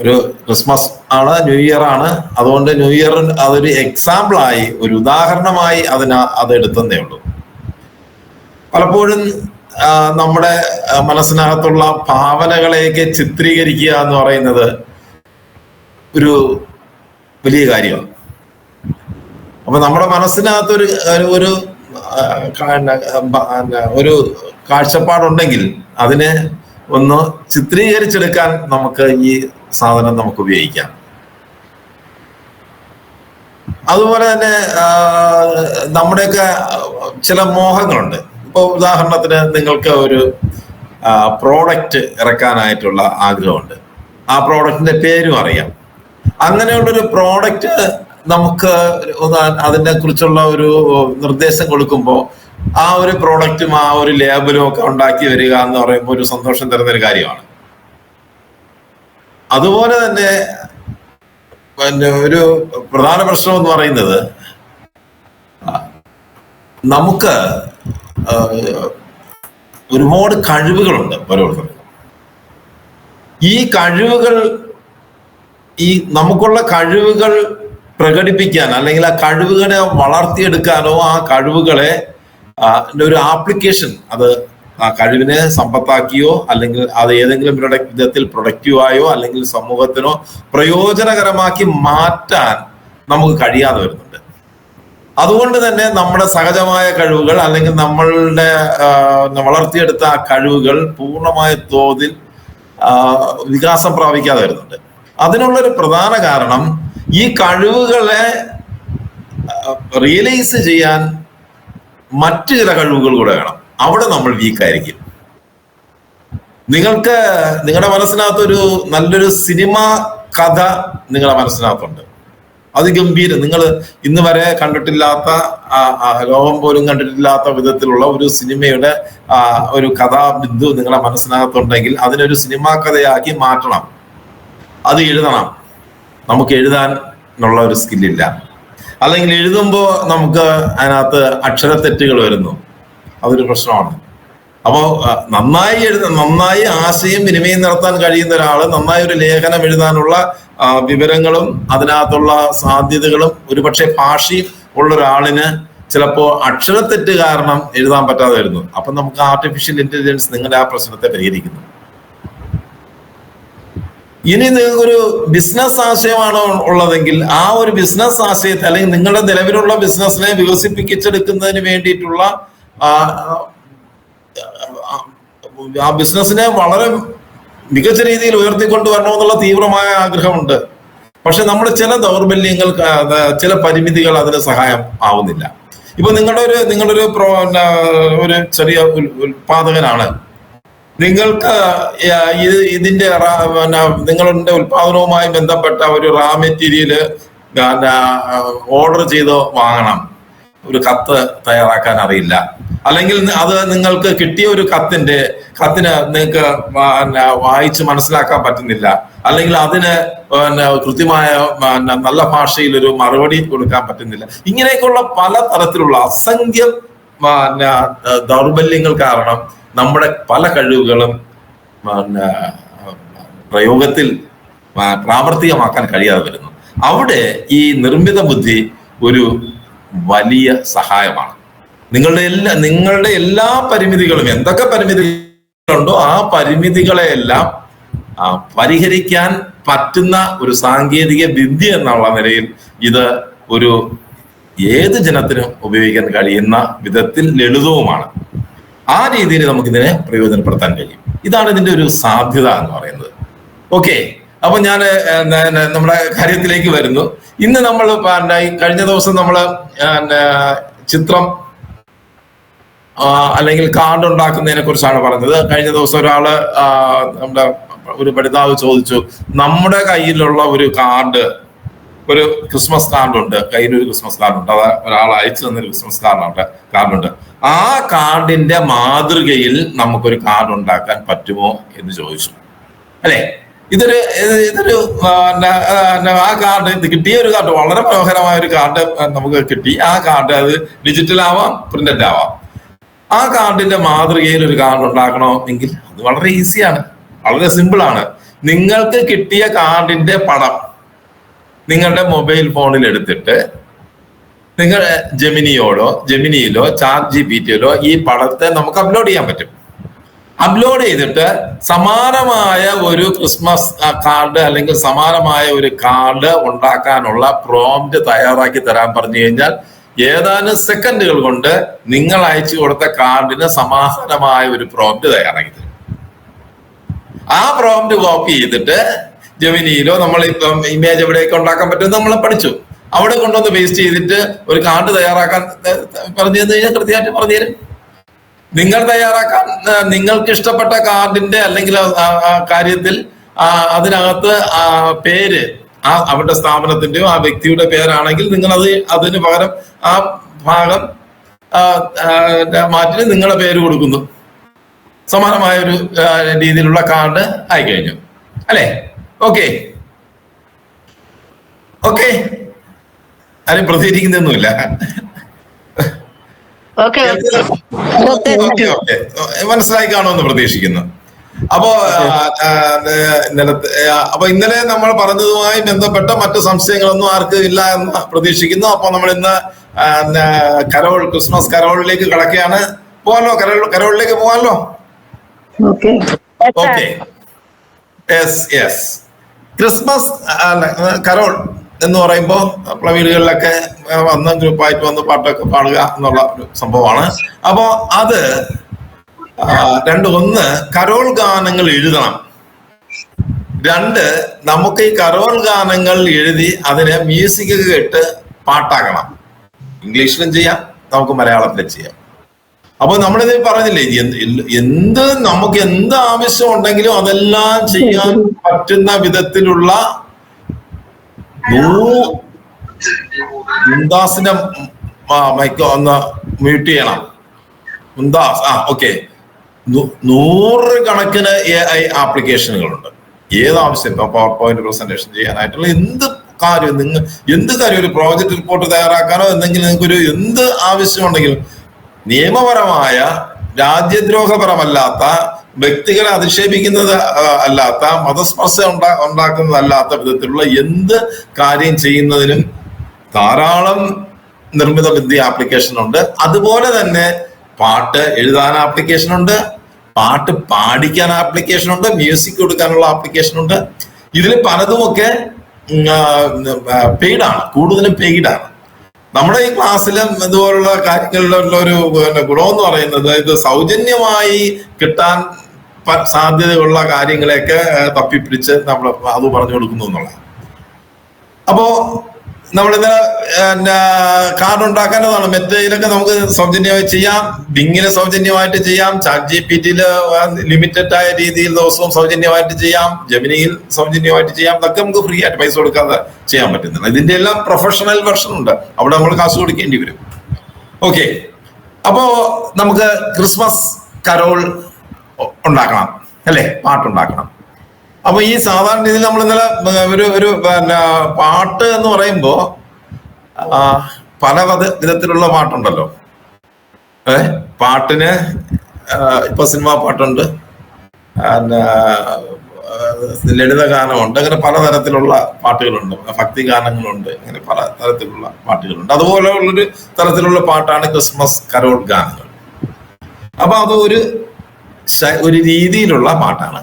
ഒരു ക്രിസ്മസ് ആണ്, new year ആണ്. അതുകൊണ്ട് ന്യൂ ഇയർ അതൊരു എക്സാമ്പിളായി, ഒരു ഉദാഹരണമായി അത് എടുത്തതേ ഉള്ളൂ. പലപ്പോഴും നമ്മുടെ മനസ്സിനകത്തുള്ള ഭാവനകളെയൊക്കെ ചിത്രീകരിക്കുക എന്ന് പറയുന്നത് ഒരു വലിയ കാര്യമാണ്. അപ്പൊ നമ്മുടെ മനസ്സിനകത്തൊരു ഒരു ഒരു കാഴ്ചപ്പാടുണ്ടെങ്കിൽ അതിനെ ഒന്ന് ചിത്രീകരിച്ചെടുക്കാൻ നമുക്ക് ഈ സാധനം നമുക്ക് ഉപയോഗിക്കാം. അതുപോലെ തന്നെ നമ്മുടെയൊക്കെ ചില മോഹങ്ങളുണ്ട്. ഇപ്പൊ ഉദാഹരണത്തിന് നിങ്ങൾക്ക് ഒരു പ്രോഡക്റ്റ് ഇറക്കാനായിട്ടുള്ള ആഗ്രഹമുണ്ട്, ആ പ്രോഡക്റ്റിന്റെ പേരും അറിയാം. അങ്ങനെയുള്ളൊരു പ്രോഡക്റ്റ് നമുക്ക് അതിനെ കുറിച്ചുള്ള ഒരു നിർദ്ദേശം കൊടുക്കുമ്പോൾ ആ ഒരു പ്രോഡക്റ്റും ആ ഒരു ലേബലും ഒക്കെ ഉണ്ടാക്കി വരിക എന്ന് പറയുമ്പോൾ ഒരു സന്തോഷം തരുന്ന ഒരു കാര്യമാണ്. അതുപോലെ തന്നെ ഒരു പ്രധാന പ്രശ്നം എന്ന് പറയുന്നത്, നമുക്ക് ഒരുപാട് കഴിവുകളുണ്ട് ഓരോരുത്തർക്കും. ഈ കഴിവുകൾ, ഈ നമുക്കുള്ള കഴിവുകൾ പ്രകടിപ്പിക്കാൻ അല്ലെങ്കിൽ ആ കഴിവുകളെ വളർത്തിയെടുക്കാനോ ആ കഴിവുകളെ ഒരു ആപ്ലിക്കേഷൻ, അത് ആ കഴിവിനെ സമ്പത്താക്കിയോ അല്ലെങ്കിൽ അത് ഏതെങ്കിലും വിധത്തിൽ പ്രൊഡക്റ്റീവായോ അല്ലെങ്കിൽ സമൂഹത്തിനോ പ്രയോജനകരമാക്കി മാറ്റാൻ നമുക്ക് കഴിയാതെ വരുന്നുണ്ട്. അതുകൊണ്ട് തന്നെ നമ്മുടെ സഹജമായ കഴിവുകൾ അല്ലെങ്കിൽ നമ്മളുടെ വളർത്തിയെടുത്ത ആ കഴിവുകൾ പൂർണ്ണമായ തോതിൽ വികാസം പ്രാപിക്കാതെ വരുന്നുണ്ട്. അതിനുള്ളൊരു പ്രധാന കാരണം, ഈ കഴിവുകളെ റിയലൈസ് ചെയ്യാൻ മറ്റു ചില കഴിവുകൾ കൂടെ വേണം. അവിടെ നമ്മൾ വീക്കായിരിക്കും. നിങ്ങൾക്ക് നിങ്ങളുടെ മനസ്സിനകത്തൊരു നല്ലൊരു സിനിമ കഥ നിങ്ങളുടെ മനസ്സിനകത്തുണ്ട്, അതിഗംഭീരം, നിങ്ങൾ ഇന്ന് വരെ കണ്ടിട്ടില്ലാത്ത, ലോകം പോലും കണ്ടിട്ടില്ലാത്ത വിധത്തിലുള്ള ഒരു സിനിമയുടെ ഒരു കഥാബിന്ദു നിങ്ങളുടെ മനസ്സിനകത്തുണ്ടെങ്കിൽ അതിനൊരു സിനിമാ കഥയാക്കി മാറ്റണം, അത് എഴുതണം. നമുക്ക് എഴുതാനുള്ള ഒരു സ്കില്ലില്ല, അല്ലെങ്കിൽ എഴുതുമ്പോൾ നമുക്ക് അതിനകത്ത് അക്ഷരത്തെറ്റുകൾ വരുന്നു, അതൊരു പ്രശ്നമാണ്. അപ്പോൾ നന്നായി ആശയം വിനിമയം നടത്താൻ കഴിയുന്ന ഒരാള് നന്നായി ഒരു ലേഖനം എഴുതാനുള്ള വിവരങ്ങളും അതിനകത്തുള്ള സാധ്യതകളും ഒരുപക്ഷെ ഭാഷയും ഉള്ള ഒരാളിന് ചിലപ്പോൾ അക്ഷരത്തെറ്റ് കാരണം എഴുതാൻ പറ്റാതെ വരുന്നു. അപ്പൊ നമുക്ക് ആർട്ടിഫിഷ്യൽ ഇന്റലിജൻസ് നിങ്ങളുടെ ആ പ്രശ്നത്തെ പരിഹരിക്കുന്നു. ഇനി നിങ്ങൾക്കൊരു ബിസിനസ് ആശയമാണോ ഉള്ളതെങ്കിൽ ആ ഒരു ബിസിനസ് ആശയത്തെ അല്ലെങ്കിൽ നിങ്ങളുടെ നിലവിലുള്ള ബിസിനസ്സിനെ വികസിപ്പിച്ചെടുക്കുന്നതിന് വേണ്ടിയിട്ടുള്ള ആ ബിസിനസ്സിനെ വളരെ മികച്ച രീതിയിൽ ഉയർത്തിക്കൊണ്ടുവരണമെന്നുള്ള തീവ്രമായ ആഗ്രഹമുണ്ട്. പക്ഷെ നമ്മുടെ ചില ദൗർബല്യങ്ങൾ, ചില പരിമിതികൾ അതിന് സഹായം ആവുന്നില്ല. ഇപ്പൊ നിങ്ങളൊരു ഒരു ചെറിയ ഉൽപാദകനാണ്. നിങ്ങൾക്ക് ഇതിന്റെ നിങ്ങളുടെ ഉൽപാദനവുമായി ബന്ധപ്പെട്ട ഒരു റാ മെറ്റീരിയല് ഓർഡർ ചെയ്ത് വാങ്ങണം, ഒരു കത്ത് തയ്യാറാക്കാൻ അറിയില്ല, അല്ലെങ്കിൽ അത് നിങ്ങൾക്ക് കിട്ടിയ ഒരു കത്തിന് നിങ്ങൾക്ക് വായിച്ച് മനസ്സിലാക്കാൻ പറ്റുന്നില്ല, അല്ലെങ്കിൽ അതിന് കൃത്യമായ നല്ല ഭാഷയിൽ ഒരു മറുപടി കൊടുക്കാൻ പറ്റുന്നില്ല. ഇങ്ങനെയൊക്കെയുള്ള പല തരത്തിലുള്ള അസംഖ്യം ദൗർബല്യങ്ങൾ കാരണം നമ്മുടെ പല കഴിവുകളും പ്രയോഗത്തിൽ പ്രാവർത്തികമാക്കാൻ കഴിയാതെ വരുന്നു. അവിടെ ഈ നിർമ്മിത ബുദ്ധി ഒരു വലിയ സഹായമാണ്. നിങ്ങളുടെ എല്ലാ പരിമിതികളും, എന്തൊക്കെ പരിമിതികളുണ്ടോ ആ പരിമിതികളെയെല്ലാം പരിഹരിക്കാൻ പറ്റുന്ന ഒരു സാങ്കേതിക വിദ്യ എന്നുള്ള നിലയിൽ ഇത് ഒരു ഏത് ജനത്തിനും ഉപയോഗിക്കാൻ കഴിയുന്ന വിധത്തിൽ ലളിതവുമാണ്. ആ രീതിയിൽ നമുക്കിതിനെ പ്രയോജനപ്പെടുത്താൻ കഴിയും. ഇതാണ് ഇതിന്റെ ഒരു സാധ്യത എന്ന് പറയുന്നത്. ഓക്കെ, അപ്പൊ ഞാൻ നമ്മുടെ കാര്യത്തിലേക്ക് വരുന്നു. ഇന്ന് നമ്മൾ കഴിഞ്ഞ ദിവസം നമ്മൾ ചിത്രം അല്ലെങ്കിൽ കാർഡ് ഉണ്ടാക്കുന്നതിനെ കുറിച്ചാണ് പറഞ്ഞത്. കഴിഞ്ഞ ദിവസം ഒരാള് നമ്മുടെ ഒരു പഠിതാവ് ചോദിച്ചു, നമ്മുടെ കയ്യിലുള്ള ഒരു കാർഡ്, ഒരു ക്രിസ്മസ് കാർഡുണ്ട്, കയ്യിലൊരു ക്രിസ്മസ് കാർഡുണ്ട്, അത് ഒരാൾ അയച്ചു തന്നൊരു ക്രിസ്മസ് കാർഡുണ്ട്, ആ കാർഡിന്റെ മാതൃകയിൽ നമുക്കൊരു കാർഡ് ഉണ്ടാക്കാൻ പറ്റുമോ എന്ന് ചോദിച്ചു. അല്ലെ, ഇതൊരു ആ കാർഡ്, ഇത് കിട്ടിയ ഒരു കാർഡ്, വളരെ മനോഹരമായ ഒരു കാർഡ് നമുക്ക് കിട്ടി. ആ കാർഡ് അത് ഡിജിറ്റൽ ആവാം, പ്രിന്റഡ് ആവാം. ആ കാർഡിന്റെ മാതൃകയിൽ ഒരു കാർഡ് ഉണ്ടാക്കണമെങ്കിൽ അത് വളരെ ഈസിയാണ്, വളരെ സിമ്പിളാണ്. നിങ്ങൾക്ക് കിട്ടിയ കാർഡിന്റെ പടം നിങ്ങളുടെ മൊബൈൽ ഫോണിൽ എടുത്തിട്ട് നിങ്ങൾ ജെമിനിയിലോ ചാറ്റ് ജിപിടിയിലോ ഈ പടത്തെ നമുക്ക് അപ്ലോഡ് ചെയ്യാൻ പറ്റും. അപ്ലോഡ് ചെയ്തിട്ട് സമാനമായ ഒരു ക്രിസ്മസ് കാർഡ് അല്ലെങ്കിൽ സമാനമായ ഒരു കാർഡ് ഉണ്ടാക്കാനുള്ള പ്രോംപ്റ്റ് തയ്യാറാക്കി തരാൻ പറഞ്ഞു കഴിഞ്ഞാൽ ഏതാനും സെക്കൻഡുകൾ കൊണ്ട് നിങ്ങൾ അയച്ചു കൊടുത്ത കാർഡിന് സമാനമായ ഒരു പ്രോംപ്റ്റ് തയ്യാറാക്കി തരും. ആ പ്രോംപ്റ്റ് കോപ്പി ചെയ്തിട്ട് ജെമിനിയിലോ നമ്മൾ ഇപ്പം ഇമേജ് എവിടെയൊക്കെ ഉണ്ടാക്കാൻ പറ്റുമെന്ന് നമ്മൾ പഠിച്ചു, അവിടെ കൊണ്ടുവന്ന് പേസ്റ്റ് ചെയ്തിട്ട് ഒരു കാർഡ് തയ്യാറാക്കാൻ പറഞ്ഞു തന്നു കഴിഞ്ഞാൽ കൃത്യമായിട്ട് പറഞ്ഞു തരും. നിങ്ങൾ തയ്യാറാക്കാൻ നിങ്ങൾക്ക് ഇഷ്ടപ്പെട്ട കാർഡിന്റെ അല്ലെങ്കിൽ കാര്യത്തിൽ അതിനകത്ത് പേര് അവരുടെ സ്ഥാപനത്തിന്റെയോ ആ വ്യക്തിയുടെ പേരാണെങ്കിൽ നിങ്ങൾ അതിന് പകരം ആ ഭാഗം മാറ്റി നിങ്ങളുടെ പേര് കൊടുക്കുന്നു. സമാനമായ ഒരു രീതിയിലുള്ള കാർഡ് ആയി കഴിഞ്ഞു അല്ലെ? ഓക്കെ ഓക്കെ, ആരും പ്രതികരിക്കുന്നൊന്നുമില്ല. മനസ്സിലായി കാണുമെന്ന് പ്രതീക്ഷിക്കുന്നു. അപ്പോ ഇന്നലെ നമ്മൾ പറഞ്ഞതുമായി ബന്ധപ്പെട്ട മറ്റു സംശയങ്ങളൊന്നും ആർക്കും ഇല്ല എന്ന് പ്രതീക്ഷിക്കുന്നു. അപ്പൊ നമ്മൾ ഇന്ന് ക്രിസ്മസ് കരോളിലേക്ക് കടക്കുകയാണ്. പോവാലോ? കരോളിലേക്ക് പോവാലോ? ഓക്കെ. യെസ്, ക്രിസ്മസ് കരോൾ എന്ന് പറയുമ്പോൾ നമ്മളെ വീടുകളിലൊക്കെ വന്ന് ഗ്രൂപ്പായിട്ട് വന്ന് പാട്ടൊക്കെ പാടുക എന്നുള്ള ഒരു സംഭവമാണ്. അപ്പോ അത് ഒന്ന് കരോൾ ഗാനങ്ങൾ എഴുതണം. രണ്ട്, നമുക്ക് ഈ കരോൾ ഗാനങ്ങൾ എഴുതി അതിനെ മ്യൂസിക് കേട്ട് പാട്ടാക്കണം. ഇംഗ്ലീഷിലും ചെയ്യാം, നമുക്ക് മലയാളത്തിലും ചെയ്യാം. അപ്പൊ നമ്മളിത് പറഞ്ഞില്ലേ, നമുക്ക് എന്ത് ആവശ്യം ഉണ്ടെങ്കിലും അതെല്ലാം ചെയ്യാൻ പറ്റുന്ന വിധത്തിലുള്ള മുംതാസിന്റെ മൈക്ക് ഒന്ന് മ്യൂട്ട് ചെയ്യണം. മുംതാസ്, ഓക്കെ. 100 കണക്കിന് AI ആപ്ലിക്കേഷനുകളുണ്ട്. ഏത് ആവശ്യം, ഇപ്പൊ പവർ പോയിന്റ് പ്രസന്റേഷൻ ചെയ്യാനായിട്ടുള്ള എന്ത് കാര്യം, ഒരു പ്രോജക്ട് റിപ്പോർട്ട് തയ്യാറാക്കാനോ എന്തെങ്കിലും നിങ്ങൾക്ക് എന്ത് ആവശ്യമുണ്ടെങ്കിലും നിയമപരമായ, രാജ്യദ്രോഹപരമല്ലാത്ത, വ്യക്തികളെ അധിക്ഷേപിക്കുന്നത് അല്ലാത്ത, മതസ്പർശം ഉണ്ടാക്കുന്നതല്ലാത്ത വിധത്തിലുള്ള എന്ത് കാര്യം ചെയ്യുന്നതിനും ധാരാളം നിർമ്മിത ബുദ്ധി ആപ്ലിക്കേഷൻ ഉണ്ട്. അതുപോലെ തന്നെ പാട്ട് എഴുതാൻ ആപ്ലിക്കേഷൻ ഉണ്ട്, പാട്ട് പാടിക്കാൻ ആപ്ലിക്കേഷൻ ഉണ്ട്, മ്യൂസിക് കൊടുക്കാനുള്ള ആപ്ലിക്കേഷൻ ഉണ്ട്. ഇതിൽ പലതുമൊക്കെ പെയ്ഡാണ്, കൂടുതലും പെയ്ഡാണ്. നമ്മുടെ ഈ ക്ലാസ്സിലും ഇതുപോലുള്ള കാര്യങ്ങളിലുള്ള ഒരു ഗുണമെന്ന് പറയുന്നത് ഇത് സൗജന്യമായി കിട്ടാൻ സാധ്യതയുള്ള കാര്യങ്ങളെയൊക്കെ തപ്പിപ്പിടിച്ച് നമ്മൾ അത് പറഞ്ഞു കൊടുക്കുന്നു എന്നുള്ളത്. അപ്പോ നമ്മളിത് കാർഡ് ഉണ്ടാക്കാനതാണ്. മറ്റേതിലൊക്കെ നമുക്ക് സൗജന്യമായി ചെയ്യാം, ബിങ്ങില് സൗജന്യമായിട്ട് ചെയ്യാം, ചാറ്റ് ജിപിടിയില് ലിമിറ്റഡ് ആയ രീതിയിൽ ദിവസവും സൗജന്യമായിട്ട് ചെയ്യാം, ജെമിനിയിൽ സൗജന്യമായിട്ട് ചെയ്യാം. ഇതൊക്കെ നമുക്ക് ഫ്രീ ആയിട്ട് പൈസ കൊടുക്കാതെ ചെയ്യാൻ പറ്റുന്നില്ല. ഇതിന്റെ എല്ലാം പ്രൊഫഷണൽ വെർഷൻ ഉണ്ട്, അവിടെ നമ്മൾ കാശ് കൊടുക്കേണ്ടി വരും. ഓക്കെ, അപ്പോ നമുക്ക് ക്രിസ്മസ് കരോൾ ഉണ്ടാക്കണം അല്ലെ, പാട്ടുണ്ടാക്കണം. അപ്പൊ ഈ സാധാരണ രീതിയിൽ നമ്മൾ ഇന്നലെ ഒരു പാട്ട് എന്ന് പറയുമ്പോ പല വിധത്തിലുള്ള പാട്ടുണ്ടല്ലോ. പാട്ടിന് ഇപ്പൊ സിനിമാ പാട്ടുണ്ട്, ലളിത ഗാനമുണ്ട്, അങ്ങനെ പലതരത്തിലുള്ള പാട്ടുകളുണ്ട്, ഭക്തി ഗാനങ്ങളുണ്ട്, അങ്ങനെ പല തരത്തിലുള്ള പാട്ടുകളുണ്ട്. അതുപോലെ ഉള്ളൊരു തരത്തിലുള്ള പാട്ടാണ് ക്രിസ്മസ് കരോൾ ഗാനങ്ങൾ. അപ്പൊ അത് ഒരു രീതിയിലുള്ള പാട്ടാണ്.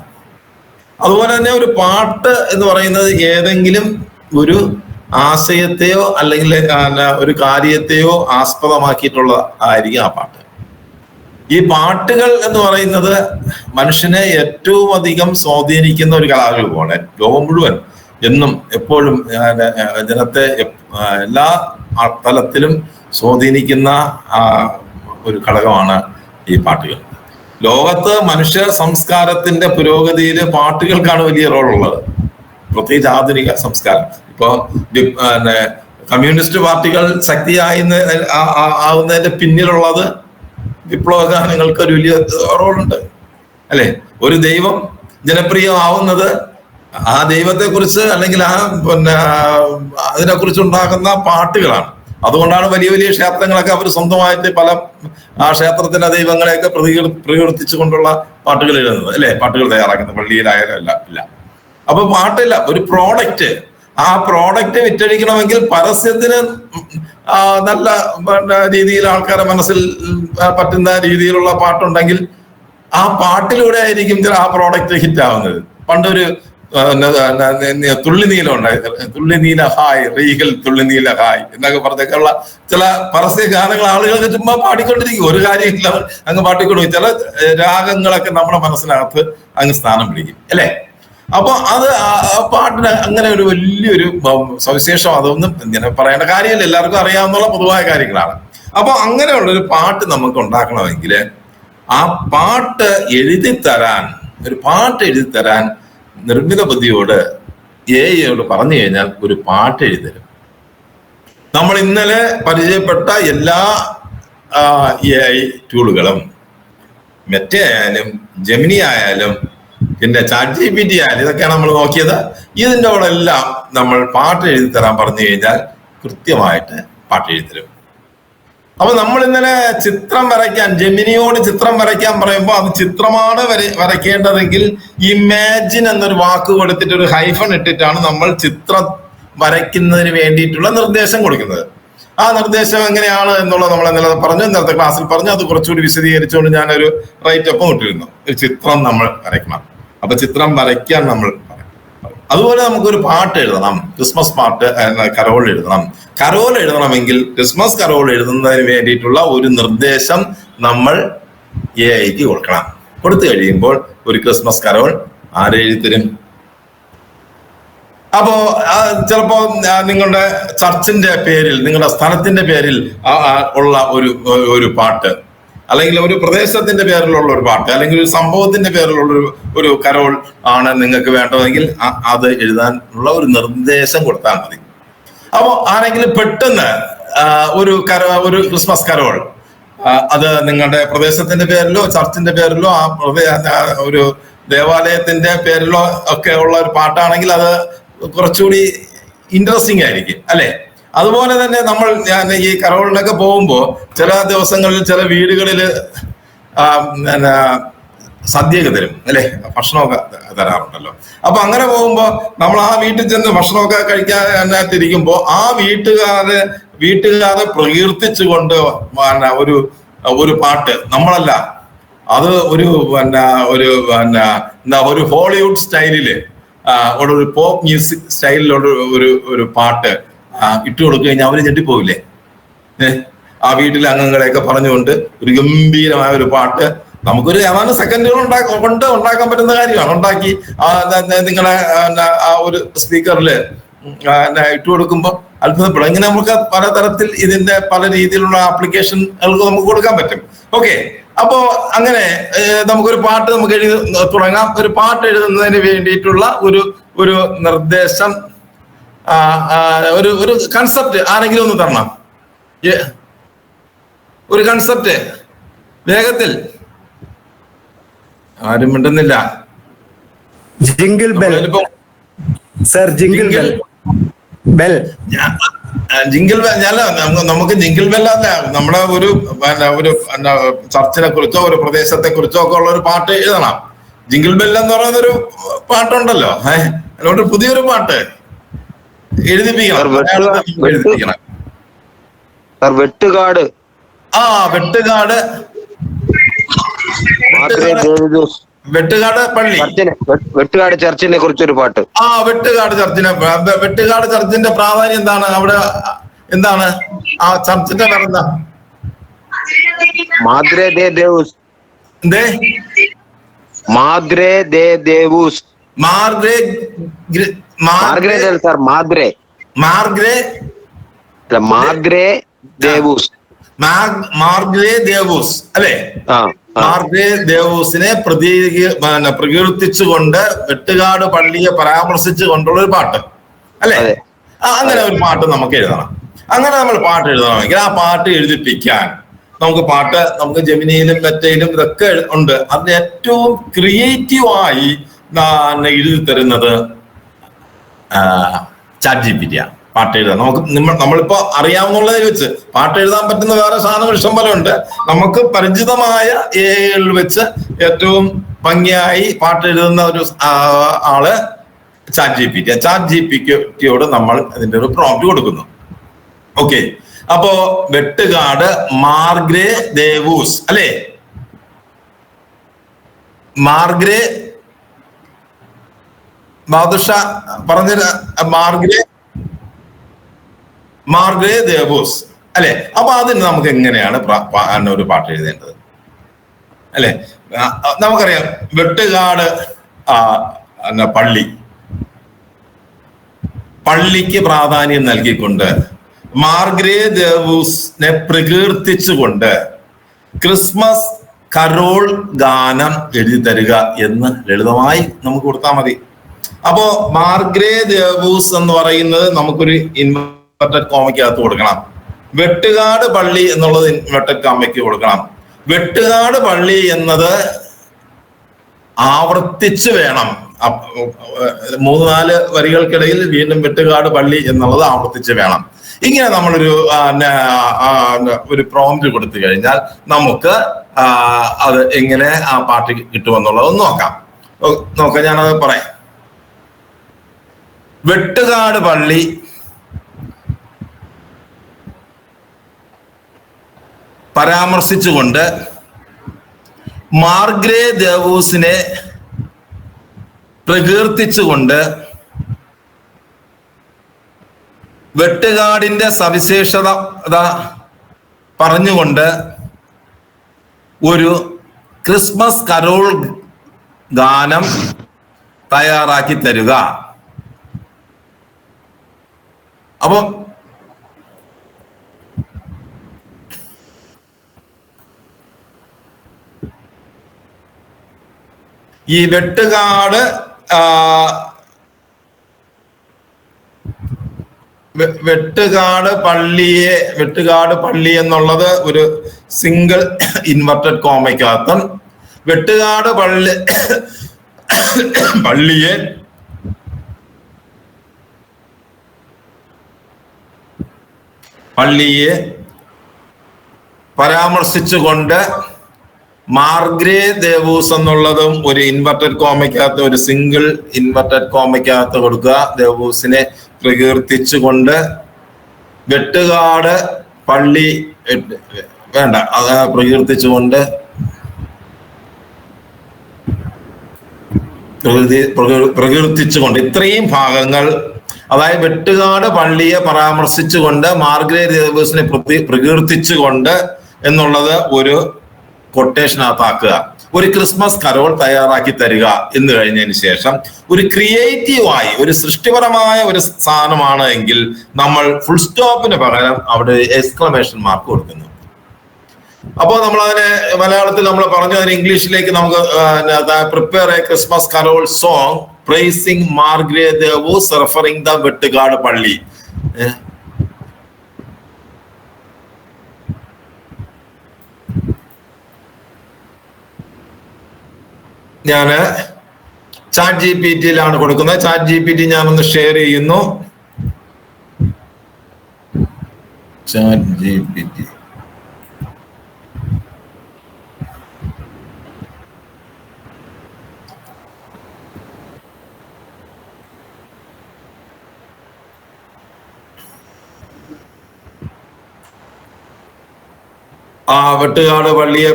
അതുപോലെ തന്നെ ഒരു പാട്ട് എന്ന് പറയുന്നത് ഏതെങ്കിലും ഒരു ആശയത്തെയോ അല്ലെങ്കിൽ ഒരു കാര്യത്തെയോ ആസ്പദമാക്കിയിട്ടുള്ള ആയിരിക്കും ആ പാട്ട്. ഈ പാട്ടുകൾ എന്ന് പറയുന്നത് മനുഷ്യനെ ഏറ്റവും അധികം സ്വാധീനിക്കുന്ന ഒരു കലാരൂപമാണ്. ലോകം മുഴുവൻ എന്നും എപ്പോഴും ജനത്തെ എല്ലാ തലത്തിലും സ്വാധീനിക്കുന്ന ഒരു ഘടകമാണ് ഈ പാട്ടുകൾ. ലോകത്ത് മനുഷ്യ സംസ്കാരത്തിന്റെ പുരോഗതിയിൽ പാട്ടുകൾക്കാണ് വലിയ റോളുള്ളത്, പ്രത്യേകിച്ച് ആധുനിക സംസ്കാരം. ഇപ്പൊ കമ്മ്യൂണിസ്റ്റ് പാർട്ടികൾ ആവുന്നതിന്റെ പിന്നിലുള്ളത് വിപ്ലവ ഗാനങ്ങൾക്ക് ഒരു വലിയ റോളുണ്ട് അല്ലെ. ഒരു ദൈവം ജനപ്രിയമാവുന്നത് ആ ദൈവത്തെ കുറിച്ച് അല്ലെങ്കിൽ അതിനെ കുറിച്ച് ഉണ്ടാകുന്ന പാട്ടുകളാണ്. അതുകൊണ്ടാണ് വലിയ വലിയ ക്ഷേത്രങ്ങളൊക്കെ അവർ സ്വന്തമായിട്ട് ആ ക്ഷേത്രത്തിന്റെ ദൈവങ്ങളെയൊക്കെ പ്രകീർത്തിച്ചു കൊണ്ടുള്ള പാട്ടുകൾ എഴുതുന്നത് അല്ലെ, പാട്ടുകൾ തയ്യാറാക്കുന്നത് പള്ളിയിലായാലും ഇല്ല. അപ്പൊ പാട്ടില്ല, ഒരു പ്രോഡക്റ്റ്, ആ പ്രോഡക്റ്റ് വിറ്റഴിക്കണമെങ്കിൽ പരസ്യത്തിന് നല്ല രീതിയിൽ ആൾക്കാരെ മനസ്സിൽ പറ്റുന്ന രീതിയിലുള്ള പാട്ടുണ്ടെങ്കിൽ ആ പാട്ടിലൂടെ ആയിരിക്കും ആ പ്രോഡക്റ്റ് ഹിറ്റ് ആവുന്നത്. പണ്ടൊരു തുള്ളിനീല ഉണ്ടായി, തുള്ളിനീല ഹായ്, റീഗൽ തുള്ളിനീല ഹായ് എന്നൊക്കെ പറഞ്ഞൊക്കെയുള്ള ചില പരസ്യ ഗാനങ്ങൾ ആളുകൾക്ക് ചുമ്മാ പാടിക്കൊണ്ടിരിക്കും, ഒരു കാര്യമില്ല അങ്ങ് പാടിക്കൊണ്ടിരിക്കും. ചില രാഗങ്ങളൊക്കെ നമ്മുടെ മനസ്സിനകത്ത് അങ്ങ് സ്ഥാനം പിടിക്കും അല്ലെ. അപ്പൊ അത് പാട്ടിന് അങ്ങനെ ഒരു വലിയൊരു സവിശേഷം, അതൊന്നും ഇങ്ങനെ പറയേണ്ട കാര്യമില്ല, എല്ലാവർക്കും അറിയാവുന്ന പൊതുവായ കാര്യങ്ങളാണ്. അപ്പൊ അങ്ങനെയുള്ളൊരു പാട്ട് നമുക്ക് ഉണ്ടാക്കണമെങ്കിൽ ആ പാട്ട് എഴുതിത്തരാൻ, ഒരു പാട്ട് എഴുതിത്തരാൻ നിർമ്മിത ബുദ്ധിയോട് എഐയോട് പറഞ്ഞു കഴിഞ്ഞാൽ ഒരു പാട്ട് എഴുതരും. നമ്മൾ ഇന്നലെ പരിചയപ്പെട്ട എല്ലാ എഐ ടൂളുകളും, മെറ്റ ആയാലും ജെമിനി ആയാലും പിന്നെ ChatGPT ആയാലും ഇതൊക്കെയാണ് നമ്മൾ നോക്കിയത്. ഇതിൻ്റെ കൂടെ എല്ലാം നമ്മൾ പാട്ട് എഴുതി തരാൻ പറഞ്ഞു കഴിഞ്ഞാൽ കൃത്യമായിട്ട് പാട്ട് എഴുതരും. അപ്പൊ നമ്മൾ ഇന്നലെ ചിത്രം വരയ്ക്കാൻ, ജെമിനിയോട് ചിത്രം വരയ്ക്കാൻ പറയുമ്പോൾ അത് ചിത്രമാണ് വരയ്ക്കേണ്ടതെങ്കിൽ ഇമാജിൻ എന്നൊരു വാക്ക് കൊടുത്തിട്ട് ഒരു ഹൈഫൺ ഇട്ടിട്ടാണ് നമ്മൾ ചിത്രം വരയ്ക്കുന്നതിന് വേണ്ടിയിട്ടുള്ള നിർദ്ദേശം കൊടുക്കുന്നത്. ആ നിർദ്ദേശം എങ്ങനെയാണ് എന്നുള്ളത് നമ്മൾ ഇന്നലെ പറഞ്ഞു, ഇന്നലത്തെ ക്ലാസ്സിൽ പറഞ്ഞു. അത് കുറച്ചുകൂടി വിശദീകരിച്ചുകൊണ്ട് ഞാനൊരു റൈറ്റപ്പ് ഇട്ടിരുന്നു. ഒരു ചിത്രം നമ്മൾ വരയ്ക്കണം. അപ്പൊ ചിത്രം വരയ്ക്കാൻ നമ്മൾ അതുപോലെ നമുക്കൊരു പാട്ട് എഴുതണം, ക്രിസ്മസ് പാട്ട് കരോൾ എഴുതണം. കരോൾ എഴുതണമെങ്കിൽ ക്രിസ്മസ് കരോൾ എഴുതുന്നതിന് വേണ്ടിയിട്ടുള്ള ഒരു നിർദ്ദേശം നമ്മൾ എഐക്ക് കൊടുക്കണം. കൊടുത്തു കഴിയുമ്പോൾ ഒരു ക്രിസ്മസ് കരോൾ ആര് എഴുതിത്തരും? അപ്പോ ചിലപ്പോ നിങ്ങളുടെ ചർച്ചിന്റെ പേരിൽ, നിങ്ങളുടെ സ്ഥലത്തിന്റെ പേരിൽ ഉള്ള ഒരു പാട്ട്, അല്ലെങ്കിൽ ഒരു പ്രദേശത്തിന്റെ പേരിലുള്ള ഒരു പാട്ട്, അല്ലെങ്കിൽ ഒരു സംഭവത്തിന്റെ പേരിലുള്ള ഒരു കരോൾ ആണ് നിങ്ങൾക്ക് വേണ്ടതെങ്കിൽ അത് എഴുതാനുള്ള ഒരു നിർദ്ദേശം കൊടുത്താൽ മതി. അപ്പോ ആരെങ്കിലും പെട്ടെന്ന് ഒരു ക്രിസ്മസ് കരോൾ അത് നിങ്ങളുടെ പ്രദേശത്തിന്റെ പേരിലോ ചർച്ചിന്റെ പേരിലോ ഒരു ദേവാലയത്തിന്റെ പേരിലോ ഒക്കെ ഉള്ള ഒരു പാട്ടാണെങ്കിൽ അത് കുറച്ചുകൂടി ഇൻട്രസ്റ്റിംഗ് ആയിരിക്കും അല്ലെ. അതുപോലെ തന്നെ ഞാൻ ഈ കരോളിനൊക്കെ പോകുമ്പോൾ ചില ദിവസങ്ങളിൽ ചില വീടുകളിൽ സദ്യയൊക്കെ തരും അല്ലെ, ഭക്ഷണമൊക്കെ തരാറുണ്ടല്ലോ. അപ്പൊ അങ്ങനെ പോകുമ്പോൾ നമ്മൾ ആ വീട്ടിൽ ചെന്ന് ഭക്ഷണമൊക്കെ കഴിക്കാനായിട്ടിരിക്കുമ്പോൾ ആ വീട്ടുകാരെ പ്രകീർത്തിച്ചുകൊണ്ട് ഒരു പാട്ട്, നമ്മളല്ല അത് ഒരു ഹോളിവുഡ് സ്റ്റൈലില് ഒരു പോപ്പ് മ്യൂസിക് സ്റ്റൈലിലുള്ള ഒരു പാട്ട് ഇട്ടു കൊടുത്തു കഴിഞ്ഞാൽ അവര് ഞെട്ടിപ്പോവില്ലേ? ആ വീട്ടിലെ അംഗങ്ങളെയൊക്കെ പറഞ്ഞുകൊണ്ട് ഒരു ഗംഭീരമായ ഒരു പാട്ട് നമുക്കൊരു ഏതാനും സെക്കൻഡുകൾ ഉണ്ടാക്കാൻ പറ്റുന്ന കാര്യമാണ്. ഉണ്ടാക്കി നിങ്ങളെ ആ ഒരു സ്പീക്കറിൽ ഇട്ടു കൊടുക്കുമ്പോൾ അത്ഭുതപ്പെടും. ഇങ്ങനെ നമുക്ക് പലതരത്തിൽ ഇതിന്റെ പല രീതിയിലുള്ള ആപ്ലിക്കേഷനുകൾക്ക് നമുക്ക് കൊടുക്കാൻ പറ്റും. ഓക്കെ, അപ്പോ അങ്ങനെ നമുക്കൊരു പാട്ട് നമുക്ക് എഴുതി തുടങ്ങാം. ഒരു പാട്ട് എഴുതുന്നതിന് വേണ്ടിയിട്ടുള്ള ഒരു നിർദ്ദേശം, ഒരു കൺസെപ്റ്റ് ആരെങ്കിലും ഒന്ന് തരണം. ഒരു കൺസെപ്റ്റ് വേഗത്തിൽ. ആരും മിണ്ടുന്നില്ല. Jingle bell sir, jingle bell. Jingle bell അല്ല, നമുക്ക് ജിംഗിൾ ബെൽ അല്ല, നമ്മുടെ ഒരു ചർച്ചിനെ കുറിച്ചോ ഒരു പ്രദേശത്തെ കുറിച്ചോ ഒക്കെ ഉള്ള ഒരു പാട്ട് എഴുതണം. ജിംഗിൾ ബെൽ എന്ന് പറയുന്നൊരു പാട്ടുണ്ടല്ലോ, അതുകൊണ്ട് പുതിയൊരു പാട്ട് എഴുതിപ്പിക്കണം. വെട്ടുകാട്. വെട്ടുകാട് പള്ളി, വെട്ടുകാട് ചർച്ചിനെ കുറിച്ചൊരു പാട്ട്. വെട്ടുകാട് ചർച്ചിന്റെ പ്രാധാന്യം എന്താണ്? അവിടെ എന്താണ് ആ ചർച്ചിന്റെ പേരെന്താ? മാദ്രേ ദേ ദേവൂസ്. എന്തേ? മാദ്രേ ദേ ദേവൂസ്. മാർഗ്രേ ദേവൂസ് അല്ലെ. മാർഗ്രേ ദേവൂസിനെ പ്രകീർത്തിച്ചുകൊണ്ട് വെട്ടുകാട് പള്ളിയെ പരാമർശിച്ചു കൊണ്ടുള്ള ഒരു പാട്ട് അല്ലെ. അങ്ങനെ ഒരു പാട്ട് നമുക്ക് എഴുതണം. അങ്ങനെ നമ്മൾ പാട്ട് എഴുതണമെങ്കിൽ ആ പാട്ട് എഴുതിപ്പിക്കാൻ നമുക്ക് ജെമിനിയിലും മെറ്റയിലും ഇതൊക്കെ ഉണ്ട്. അതിന് ഏറ്റവും ക്രിയേറ്റീവായി എഴുതി തരുന്നത് ChatGPT ആണ്. പാട്ട് എഴുതാൻ നമ്മളിപ്പോ അറിയാവുന്നതിൽ വെച്ച് പാട്ട് എഴുതാൻ പറ്റുന്ന വേറെ സാധനങ്ങൾ ഇഷ്ടം പോലെ ഉണ്ട്. നമുക്ക് പരിചിതമായ AI വെച്ച് ഏറ്റവും ഭംഗിയായി പാട്ട് എഴുതുന്ന ഒരു ആള് ചാറ്റ് ജി പിയോട് നമ്മൾ ഇതിന്റെ ഒരു പ്രോംപ്റ്റ് കൊടുക്കുന്നു. ഓക്കെ, അപ്പോ വെട്ടുകാട് മാർഗ്രേ ദേവൂസ് അല്ലെ, മാർഗ്രേ ബാദുഷ പറഞ്ഞ മാർഗ്രേ ദേവൂസ് അല്ലെ. അപ്പൊ അതിന് നമുക്ക് എങ്ങനെയാണ് ഒരു പാട്ട് എഴുതേണ്ടത് അല്ലെ? നമുക്കറിയാം വെട്ടുകാട് പള്ളിക്ക് പ്രാധാന്യം നൽകിക്കൊണ്ട് മാർഗ്രേ ദേവൂസിനെ പ്രകീർത്തിച്ചുകൊണ്ട് ക്രിസ്മസ് കരോൾ ഗാനം എഴുതി തരിക എന്ന് ലളിതമായി നമുക്ക് കൊടുത്താൽ മതി. അപ്പോ മാർഗ്രേ ദേവൂസ് എന്ന് പറയുന്നത് നമുക്കൊരു ഇൻവെർട്ടഡ് കോമയ്ക്കകത്ത് കൊടുക്കണം. വെട്ടുകാട് പള്ളി എന്നുള്ളത് ഇൻവെർട്ടഡ് കോമയ്ക്ക് കൊടുക്കണം. വെട്ടുകാട് പള്ളി എന്നത് ആവർത്തിച്ച് വേണം, 3-4 വരികൾക്കിടയിൽ വീണ്ടും വെട്ടുകാട് പള്ളി എന്നുള്ളത് ആവർത്തിച്ച് വേണം. ഇങ്ങനെ നമ്മളൊരു ഒരു പ്രോംപ്റ്റ് കൊടുത്തു കഴിഞ്ഞാൽ നമുക്ക് അത് എങ്ങനെ ആ പാട്ട് കിട്ടുമെന്നുള്ളത് നോക്കാം. ഞാനത് പറയാം. വെട്ടുകാട് പള്ളി പരാമർശിച്ചുകൊണ്ട് മാർഗ്രേ ദേവൂസിനെ പ്രകീർത്തിച്ചുകൊണ്ട് വെട്ടുകാടിന്റെ സവിശേഷത പറഞ്ഞുകൊണ്ട് ഒരു ക്രിസ്മസ് കരോൾ ഗാനം തയ്യാറാക്കി തരിക. അപ്പം ഈ വെട്ടുകാട് പള്ളി എന്നുള്ളത് ഒരു സിംഗിൾ ഇൻവെർട്ടഡ് കോമയ്ക്കകത്തും വെട്ടുകാട് പള്ളിയെ പരാമർശിച്ചുകൊണ്ട് മാർഗ്രേ ദേവൂസ് എന്നുള്ളതും ഒരു ഇൻവെർട്ടഡ് കോമയ്ക്കകത്ത്, ഒരു സിംഗിൾ ഇൻവെർട്ടഡ് കോമയ്ക്കകത്ത് കൊടുക്കുക. ദേവൂസിനെ പ്രകീർത്തിച്ചുകൊണ്ട് വെട്ടുകാട് പള്ളി വേണ്ട, അത് പ്രകീർത്തിച്ചുകൊണ്ട് ഇത്രയും ഭാഗങ്ങൾ, അതായത് വെട്ടുകാട് പള്ളിയെ പരാമർശിച്ചുകൊണ്ട് മാർഗ്രേ ദേവൂസിനെ പ്രകീർത്തിച്ചുകൊണ്ട് എന്നുള്ളത് ഒരു കൊട്ടേഷനകത്താക്കുക. ഒരു ക്രിസ്മസ് കരോൾ തയ്യാറാക്കി തരിക എന്ന് കഴിഞ്ഞതിന് ശേഷം ഒരു ക്രിയേറ്റീവായി, ഒരു സൃഷ്ടിപരമായ ഒരു സാധനമാണ് എങ്കിൽ നമ്മൾ ഫുൾ സ്റ്റോപ്പിന് പകരം അവിടെ എക്സ്ക്ലമേഷൻ മാർക്ക് കൊടുക്കുന്നു. അപ്പോൾ നമ്മൾ അതിനെ മലയാളത്തിൽ നമ്മൾ പറഞ്ഞു, അതിന് ഇംഗ്ലീഷിലേക്ക് നമുക്ക് prepare a Christmas carol song praising മാർഗ്രേ ദേവൂസ് റെഫറിംഗ് ദ വെട്ടുകാട് പള്ളി. ഞാന് ചാറ്റ് ജി പി ടിയിലാണ് കൊടുക്കുന്നത്. ചാറ്റ് ജി പി ടി ഞാനൊന്ന് ഷെയർ ചെയ്യുന്നു. Chat G P T Vettukad പള്ളിയെ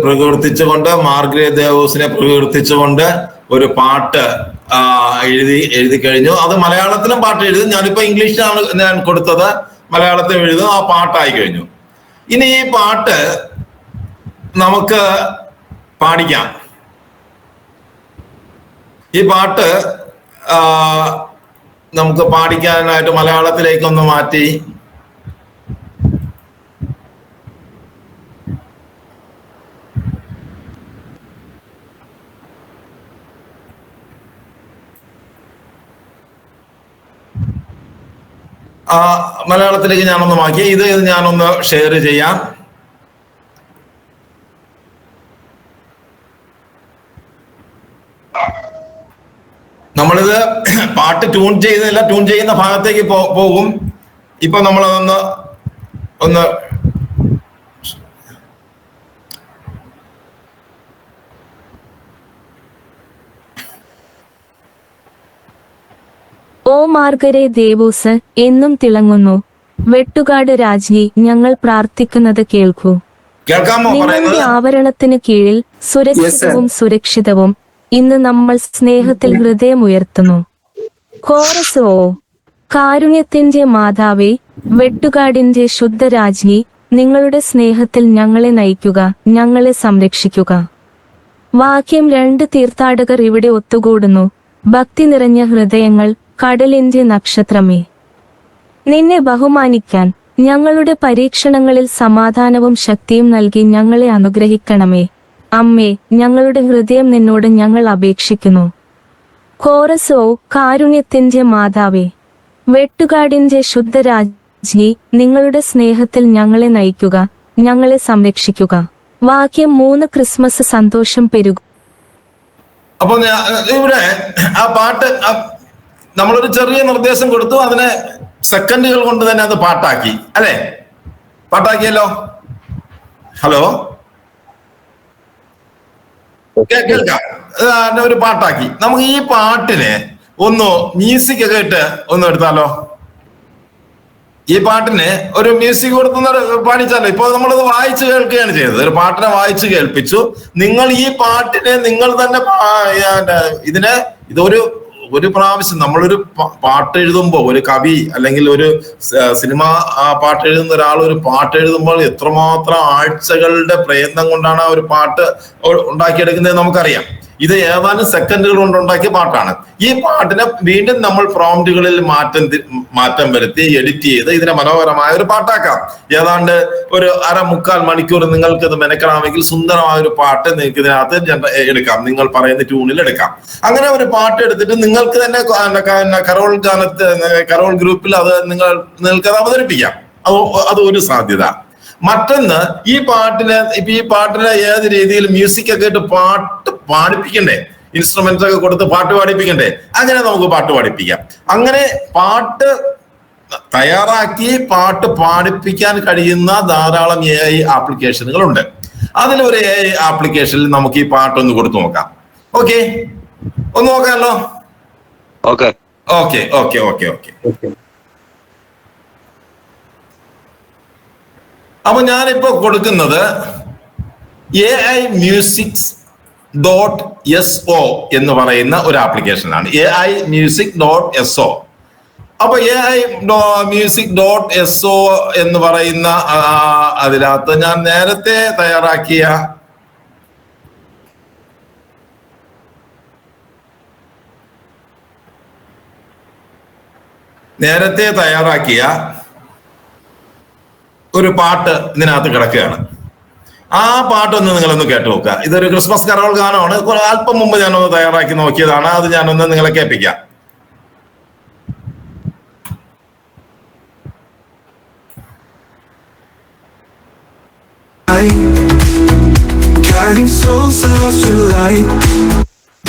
പ്രകീർത്തിച്ചുകൊണ്ട് മാർഗ്രേ ദേവൂസിനെ പ്രകീർത്തിച്ചുകൊണ്ട് ഒരു പാട്ട് എഴുതി കഴിഞ്ഞു. അത് മലയാളത്തിലും പാട്ട് എഴുതും. ഞാനിപ്പോ ഇംഗ്ലീഷിലാണ് ഞാൻ കൊടുത്തത്, മലയാളത്തിൽ എഴുതും. ആ പാട്ടായി കഴിഞ്ഞു. ഇനി ഈ പാട്ട് നമുക്ക് പാടിക്കാം. ഈ പാട്ട് നമുക്ക് പാടിക്കാനായിട്ട് മലയാളത്തിലേക്കൊന്ന് മാറ്റി മലയാളത്തിലേക്ക് ഞാനൊന്ന് മാറ്റി ഇത് ഞാനൊന്ന് ഷെയർ ചെയ്യാം. നമ്മളിത് പാട്ട് ട്യൂൺ ചെയ്യുന്നില്ല, ട്യൂൺ ചെയ്യുന്ന ഭാഗത്തേക്ക് പോകും. ഇപ്പൊ നമ്മളതൊന്ന് ഓ മാർഗരെ ദേവൂസ് എന്നും തിളങ്ങുന്നു. വെട്ടുകാട് രാജ്ഞി, ഞങ്ങൾ പ്രാർത്ഥിക്കുന്നത് കേൾക്കൂ. കേൾക്കാമോ നിങ്ങളുടെ പറയുന്നത്? ആവരണത്തിന് കീഴിൽ സുരക്ഷിതവും സുരക്ഷിതവും ഇന്ന് നമ്മൾ സ്നേഹത്തിൽ ഹൃദയമുയർത്തുന്നു. കോറസ് ഓ കാരുണ്യത്തിന്റെ മാതാവേ, വെട്ടുകാടിന്റെ ശുദ്ധരാജ്ഞി, നിങ്ങളുടെ സ്നേഹത്തിൽ ഞങ്ങളെ നയിക്കുക, ഞങ്ങളെ സംരക്ഷിക്കുക. വാക്യം 2 തീർത്ഥാടകർ ഇവിടെ ഒത്തുകൂടുന്നു. ഭക്തി നിറഞ്ഞ ഹൃദയങ്ങൾ, കടലിന്റെ നക്ഷത്രമേ, നിന്നെ ബഹുമാനിക്കാൻ ഞങ്ങളുടെ പരീക്ഷണങ്ങളിൽ സമാധാനവും ശക്തിയും നൽകി ഞങ്ങളെ അനുഗ്രഹിക്കണമേ. അമ്മേ, ഞങ്ങളുടെ ഹൃദയം നിന്നോട് ഞങ്ങൾ അപേക്ഷിക്കുന്നു. കോറസ് ഓ കാരുണ്യത്തിന്റെ മാതാവേ, വെട്ടുകാടിന്റെ ശുദ്ധരാജ്ഞി, നിങ്ങളുടെ സ്നേഹത്തിൽ ഞങ്ങളെ നയിക്കുക, ഞങ്ങളെ സംരക്ഷിക്കുക. വാക്യം 3 ക്രിസ്മസ് സന്തോഷം പെരുകും. അപ്പൊ ഇവിടെ ആ പാട്ട് നമ്മളൊരു ചെറിയ നിർദ്ദേശം കൊടുത്തു, അതിനെ സെക്കൻഡുകൾ കൊണ്ട് തന്നെ അത് പാട്ടാക്കി, അല്ലെ? പാട്ടാക്കിയല്ലോ. ഹലോ, കേൾക്കാം. ഒരു പാട്ടാക്കി. നമുക്ക് ഈ പാട്ടിനെ ഒന്ന് മ്യൂസിക് ഒക്കെ ഇട്ട് ഒന്ന് എടുത്താലോ? ഈ പാട്ടിന് ഒരു മ്യൂസിക് കൊടുത്ത് പാടിച്ചാലോ? ഇപ്പൊ നമ്മളത് വായിച്ചു കേൾക്കുകയാണ് ചെയ്തത്. ഒരു പാട്ടിനെ വായിച്ചു കേൾപ്പിച്ചു. നിങ്ങൾ ഈ പാട്ടിനെ നിങ്ങൾ തന്നെ ഇതൊരു പ്രാവശ്യം നമ്മളൊരു പാട്ട് എഴുതുമ്പോൾ, ഒരു കവി അല്ലെങ്കിൽ ഒരു സിനിമ പാട്ട് എഴുതുന്ന ഒരാൾ ഒരു പാട്ട് എഴുതുമ്പോൾ എത്രമാത്രം ആഴ്ചകളുടെ പ്രയത്നം കൊണ്ടാണ് ആ ഒരു പാട്ട് ഉണ്ടാക്കിയെടുക്കുന്നത് നമുക്കറിയാം. ഇത് ഏതാനും സെക്കൻഡുകൾ കൊണ്ട് ഉണ്ടാക്കിയ പാട്ടാണ്. ഈ പാട്ടിനെ വീണ്ടും നമ്മൾ പ്രോംപ്റ്റുകളിൽ മാറ്റം വരുത്തി എഡിറ്റ് ചെയ്ത് ഇതിനെ മനോഹരമായ ഒരു പാട്ടാക്കാം. ഏതാണ്ട് ഒരു 1/4 മണിക്കൂർ നിങ്ങൾക്ക് ഇത് മെനക്കണമെങ്കിൽ സുന്ദരമായ ഒരു പാട്ട് നിങ്ങൾക്ക് ഇതിനകത്ത് എടുക്കാം. നിങ്ങൾ പറയുന്ന ട്യൂണിൽ എടുക്കാം. അങ്ങനെ ഒരു പാട്ട് എടുത്തിട്ട് നിങ്ങൾക്ക് തന്നെ കരോൾ ഗ്രൂപ്പിൽ അത് നിങ്ങൾക്ക് അവതരിപ്പിക്കാം. അത് ഒരു സാധ്യത. മറ്റൊന്ന്, ഈ പാട്ടിനെ ഏത് രീതിയിൽ മ്യൂസിക് ഒക്കെ ഇട്ട് പാട്ട് പാടിപ്പിക്കണ്ടേ, ഇൻസ്ട്രുമെന്റ്സ് ഒക്കെ കൊടുത്ത് പാട്ട് പാടിപ്പിക്കണ്ടേ? അങ്ങനെ നമുക്ക് പാട്ട് പാടിപ്പിക്കാം. അങ്ങനെ പാട്ട് തയ്യാറാക്കി പാട്ട് പാടിപ്പിക്കാൻ കഴിയുന്ന ധാരാളം AI ആപ്ലിക്കേഷനുകളുണ്ട്. അതിലൊരു AI ആപ്ലിക്കേഷനിൽ നമുക്ക് ഈ പാട്ടൊന്ന് കൊടുത്തു നോക്കാം. ഓക്കെ, ഒന്ന് നോക്കാമല്ലോ? Okay okay okay okay okay അപ്പൊ ഞാനിപ്പോ കൊടുക്കുന്നത് AI Music.so എന്ന് പറയുന്ന ഒരു ആപ്ലിക്കേഷനാണ്. AI Music.so. അപ്പൊ AI Music.so എന്ന് പറയുന്ന അതിനകത്ത് ഞാൻ നേരത്തെ തയ്യാറാക്കിയ ഒരു പാട്ട് ഇതിനകത്ത് കിടക്കുകയാണ്. ആ പാട്ടൊന്ന് നിങ്ങളൊന്ന് കേട്ടു നോക്കുക. ഇതൊരു ക്രിസ്മസ് കരോൾ ഗാനമാണ്. അല്പം മുമ്പ് ഞാനൊന്ന് തയ്യാറാക്കി നോക്കിയതാണ്. അത് ഞാനൊന്ന് നിങ്ങളെ കേൾപ്പിക്കാം.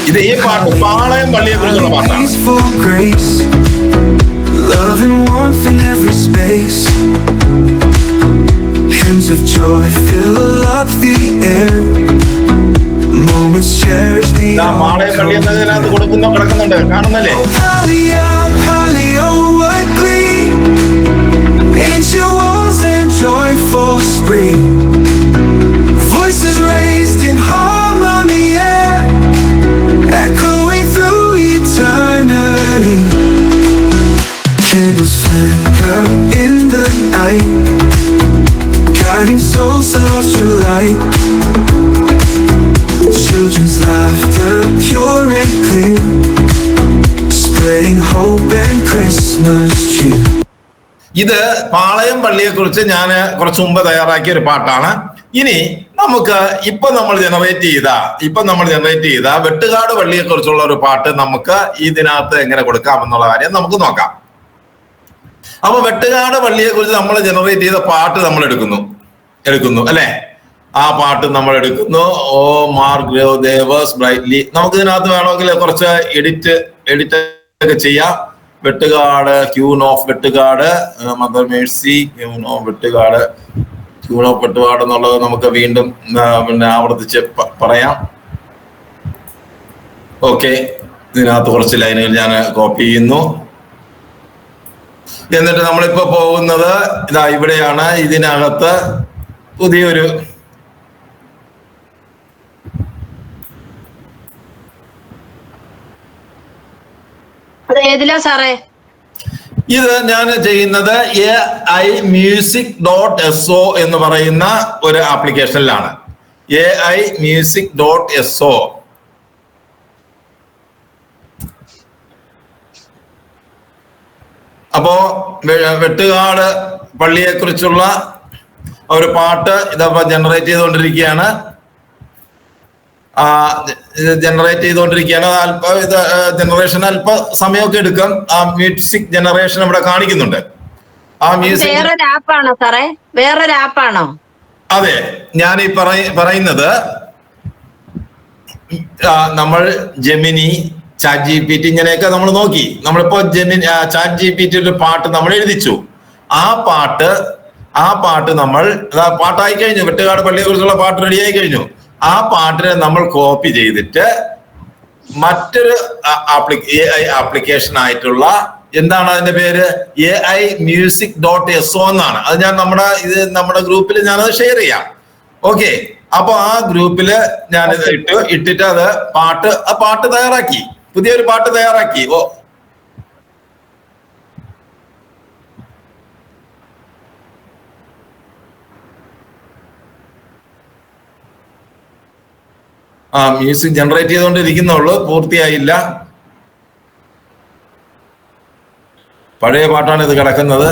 ഇത് ഈ പാട്ട് പാളയം പള്ളിയെ കുറിച്ചുള്ള പാട്ടാണ്. Love and warmth in every space. Hymns of joy fill up the air. Moments cherish the പാളയം പള്ളി എന്നതിനകത്ത് കിടക്കുന്നുണ്ട്, കാണുന്നല്ലേ? Palio, what glee! Ancient walls and joyful spring. Voices raised in harmony, echoing through eternity. Candles flicker in the night, guiding souls lost to light. Children's laughter pure and clear, spreading hope and Christmas cheer. ഇത് പാളയം പള്ളിയെ കുറിച്ച് ഞാൻ കുറച്ചു മുമ്പ് തയ്യാറാക്കിയ ഒരു പാട്ടാണ്. ഇനി നമുക്ക് ഇപ്പൊ നമ്മൾ ജനറേറ്റ് ചെയ്ത വെട്ടുകാട് പള്ളിയെ കുറിച്ചുള്ള ഒരു പാട്ട് നമുക്ക് ഇതിനകത്ത് എങ്ങനെ കൊടുക്കാം എന്നുള്ള കാര്യം നമുക്ക് നോക്കാം. അപ്പൊ വെട്ടുകാട് പള്ളിയെ കുറിച്ച് നമ്മൾ ജനറേറ്റ് ചെയ്ത പാട്ട് നമ്മൾ എടുക്കുന്നു അല്ലെ? ആ പാട്ട് നമ്മൾ എടുക്കുന്നു. ഓ മാർഗ്രോ ദേവേഴ്സ് ബ്രൈറ്റ്ലി. നമുക്ക് ഇതിനകത്ത് വേണമെങ്കിൽ കുറച്ച് എഡിറ്റ് ഒക്കെ ചെയ്യാം. Vettukad, queen of Vettukad, mother Mercy, queen of Vettukad എന്നുള്ളത് നമുക്ക് വീണ്ടും ആവർത്തിച്ച് പറയാം. ഓക്കെ, ഇതിനകത്ത് കുറച്ച് ലൈനുകൾ ഞാൻ കോപ്പി ചെയ്യുന്നു. എന്നിട്ട് നമ്മളിപ്പോ പോകുന്നത് ഇതാ ഇവിടെയാണ്. ഇതിനകത്ത് പുതിയൊരു ഏതിലാ സാറേ? ഇത് ഞാൻ ചെയ്യുന്നത് AI music.so എന്ന് പറയുന്ന ഒരു ആപ്ലിക്കേഷനിലാണ്. AI music.so. അപ്പോ വെട്ടുകാട് പള്ളിയെ കുറിച്ചുള്ള ഒരു പാട്ട് ഇതപ്പോ ജനറേറ്റ് ചെയ്തുകൊണ്ടിരിക്കുകയാണ്. അല്പം ഇത് ജനറേഷൻ അല്പം സമയമൊക്കെ എടുക്കും. ആ മ്യൂസിക് ജനറേഷൻ ഇവിടെ കാണിക്കുന്നുണ്ട്. ആ മ്യൂസിക് വേറൊരു ആപ്പാണോ സാറേ? വേറൊരു ആപ്പാണോ? അതെ, ഞാൻ ഈ പറയുന്നത് നമ്മൾ ജെമിനി, ചാറ്റ് GPT ഇങ്ങനെയൊക്കെ നമ്മൾ നോക്കി. നമ്മളിപ്പോ ചാറ്റ് GPT ഒരു പാട്ട് നമ്മൾ എഴുതിച്ചു. ആ പാട്ട് നമ്മൾ പാട്ടായി കഴിഞ്ഞു. വെട്ടുകാട് പള്ളിയെ കുറിച്ചുള്ള പാട്ട് റെഡിയായി കഴിഞ്ഞു. ആ പാട്ടിനെ നമ്മൾ കോപ്പി ചെയ്തിട്ട് മറ്റൊരു AI ആപ്ലിക്കേഷൻ ആയിട്ടുള്ള എന്താണ് അതിന്റെ പേര്? AI music.so എന്നാണ്. അത് ഞാൻ നമ്മുടെ ഗ്രൂപ്പിൽ ഞാനത് ഷെയർ ചെയ്യാം. ഓക്കെ, അപ്പൊ ആ ഗ്രൂപ്പില് ഞാനിത് ഇട്ടിട്ട് അത് പാട്ട് തയ്യാറാക്കി, പുതിയൊരു പാട്ട് തയ്യാറാക്കി. മ്യൂസിക് ജനറേറ്റ് ചെയ്തുകൊണ്ടിരിക്കുന്നുള്ളൂ, പൂർത്തിയായില്ല. പഴയ പാട്ടാണ് ഇത് കിടക്കുന്നത്.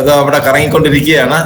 ഇത് അവിടെ കറങ്ങിക്കൊണ്ടിരിക്കുകയാണ്.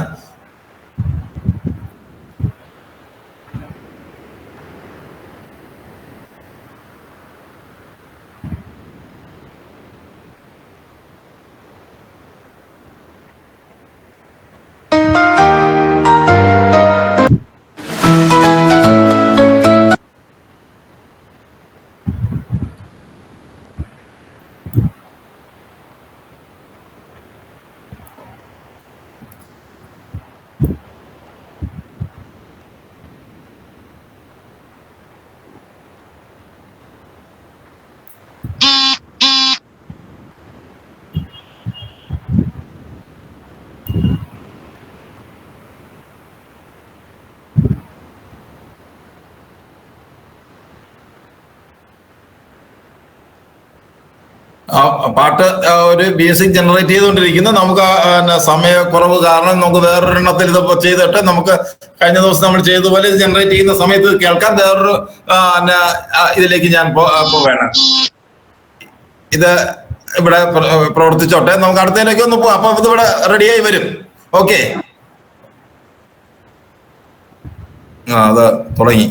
പാട്ട് ഒരു ബേസിക് ജനറേറ്റ് ചെയ്തുകൊണ്ടിരിക്കുന്നു. നമുക്ക് സമയക്കുറവ് കാരണം നമുക്ക് വേറൊരെണ്ണത്തിൽ ഇത് ചെയ്തിട്ട് നമുക്ക് കഴിഞ്ഞ ദിവസം നമ്മൾ ചെയ്തതുപോലെ ഇത് ജനറേറ്റ് ചെയ്യുന്ന സമയത്ത് കേൾക്കാൻ വേറൊരു ഇതിലേക്ക് ഞാൻ പോവുകയാണ്. ഇത് ഇവിടെ പ്രവർത്തിച്ചോട്ടെ, നമുക്ക് അടുത്തതിലേക്ക് ഒന്ന് പോവാം. അപ്പൊ ഇതിവിടെ റെഡിയായി വരും. ഓക്കെ, അത് തുടങ്ങി.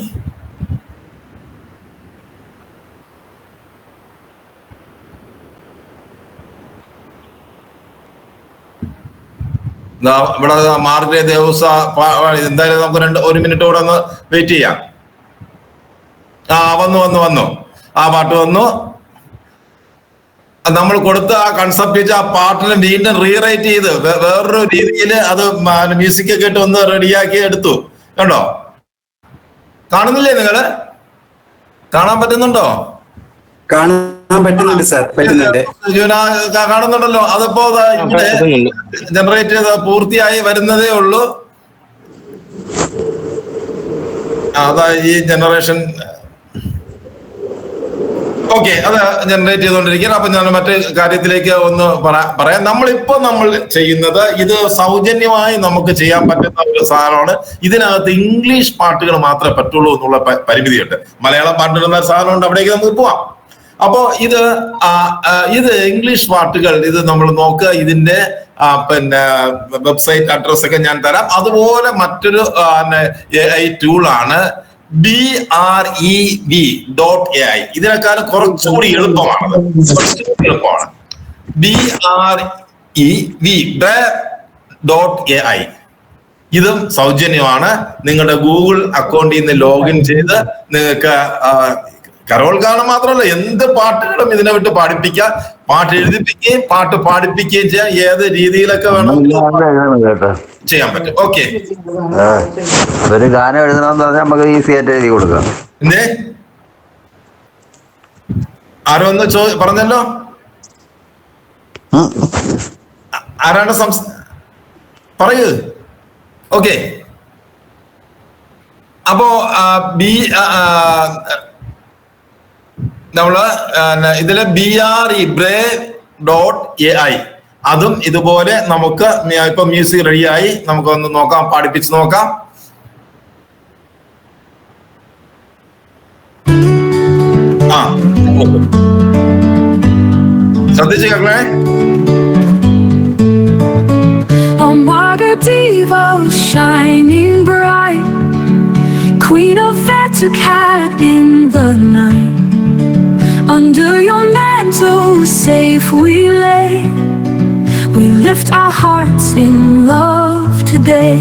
ഇവിടെ മാർഗ്രെ ദേവൂസ എന്തായാലും നമുക്ക് ഒരു മിനിറ്റ് കൂടെ ഒന്ന് വെയിറ്റ് ചെയ്യാം. വന്നു ആ പാട്ട് വന്നു. നമ്മൾ കൊടുത്ത ആ കൺസെപ്റ്റ് വെച്ച് ആ പാട്ടിനെ വീണ്ടും റീറൈറ്റ് ചെയ്ത് വേറൊരു രീതിയിൽ അത് മ്യൂസിക് ഒക്കെ ഇട്ട് ഒന്ന് റെഡിയാക്കി എടുത്തു. കണ്ടോ? കാണുന്നില്ലേ? നിങ്ങള് കാണാൻ പറ്റുന്നുണ്ടോ? കാണാൻ പറ്റുന്നുണ്ട് സാർ, പറ്റുന്നുണ്ട്. കാണുന്നുണ്ടല്ലോ. അതിപ്പോ ജനറേറ്റ് ചെയ്ത് പൂർത്തിയായി വരുന്നതേ ഉള്ളൂ. അതാ ഈ ജനറേഷൻ. ഓക്കെ, അത് ജനറേറ്റ് ചെയ്തുകൊണ്ടിരിക്കുകയാണ്. അപ്പൊ ഞാൻ മറ്റു കാര്യത്തിലേക്ക് ഒന്ന് പറയാം. നമ്മൾ ചെയ്യുന്നത് ഇത് സൗജന്യമായി നമുക്ക് ചെയ്യാൻ പറ്റുന്ന ഒരു സാധനമാണ്. ഇതിനകത്ത് ഇംഗ്ലീഷ് പാട്ടുകൾ മാത്രമേ പറ്റുള്ളൂ എന്നുള്ള പരിമിതിയുണ്ട്. മലയാളം പാട്ടിടുന്ന സാധനമുണ്ട്, അവിടേക്ക് നമുക്ക് പോവാം. അപ്പോ ഇത് ഇംഗ്ലീഷ് പാട്ടുകൾ ഇത് നമ്മൾ നോക്കുക. ഇതിന്റെ പിന്നെ വെബ്സൈറ്റ് അഡ്രസ് ഒക്കെ ഞാൻ തരാം. അതുപോലെ മറ്റൊരു AI ടൂളാണ് BREV.ai. ഇതിനേക്കാളും കുറച്ചുകൂടി എളുപ്പമാണ്. BREV.ai. ഇതും സൗജന്യമാണ്. നിങ്ങളുടെ ഗൂഗിൾ അക്കൗണ്ടിൽ നിന്ന് ലോഗിൻ ചെയ്ത് നിങ്ങൾക്ക് കരോൾ ഗാനം മാത്രമല്ല എന്ത് പാട്ടുകളും ഇതിനെ വിട്ട് പാടിപ്പിക്കാം. പാട്ട് എഴുതിപ്പിക്കുകയും പാട്ട് പാടിപ്പിക്കുകയും ചെയ്യാം. ഏത് രീതിയിലൊക്കെ വേണം ചെയ്യാൻ പറ്റും. ഓക്കെ, ഒരു ഗാനം എഴുതണമെന്ന് പറഞ്ഞാൽ നമുക്ക് ഈസി ആയിട്ട് എഴുതി കൊടുക്കാം. എന്തേ ആരോ ഒന്ന് പറഞ്ഞല്ലോ? ആരാണ് പറയൂ. ഓക്കെ, അപ്പോ നമ്മള് ഇതില് BRE അതും ഇതുപോലെ നമുക്ക് ഇപ്പൊ മ്യൂസിക് റെഡിയായി, നമുക്കൊന്ന് നോക്കാം, പാടിപ്പിച്ച് നോക്കാം. ശ്രദ്ധിച്ചു കേൾക്കണേ. Margarita shining bright, Queen of Vatican in the night. Under your mantle safe we lay, we lift our hearts in love today.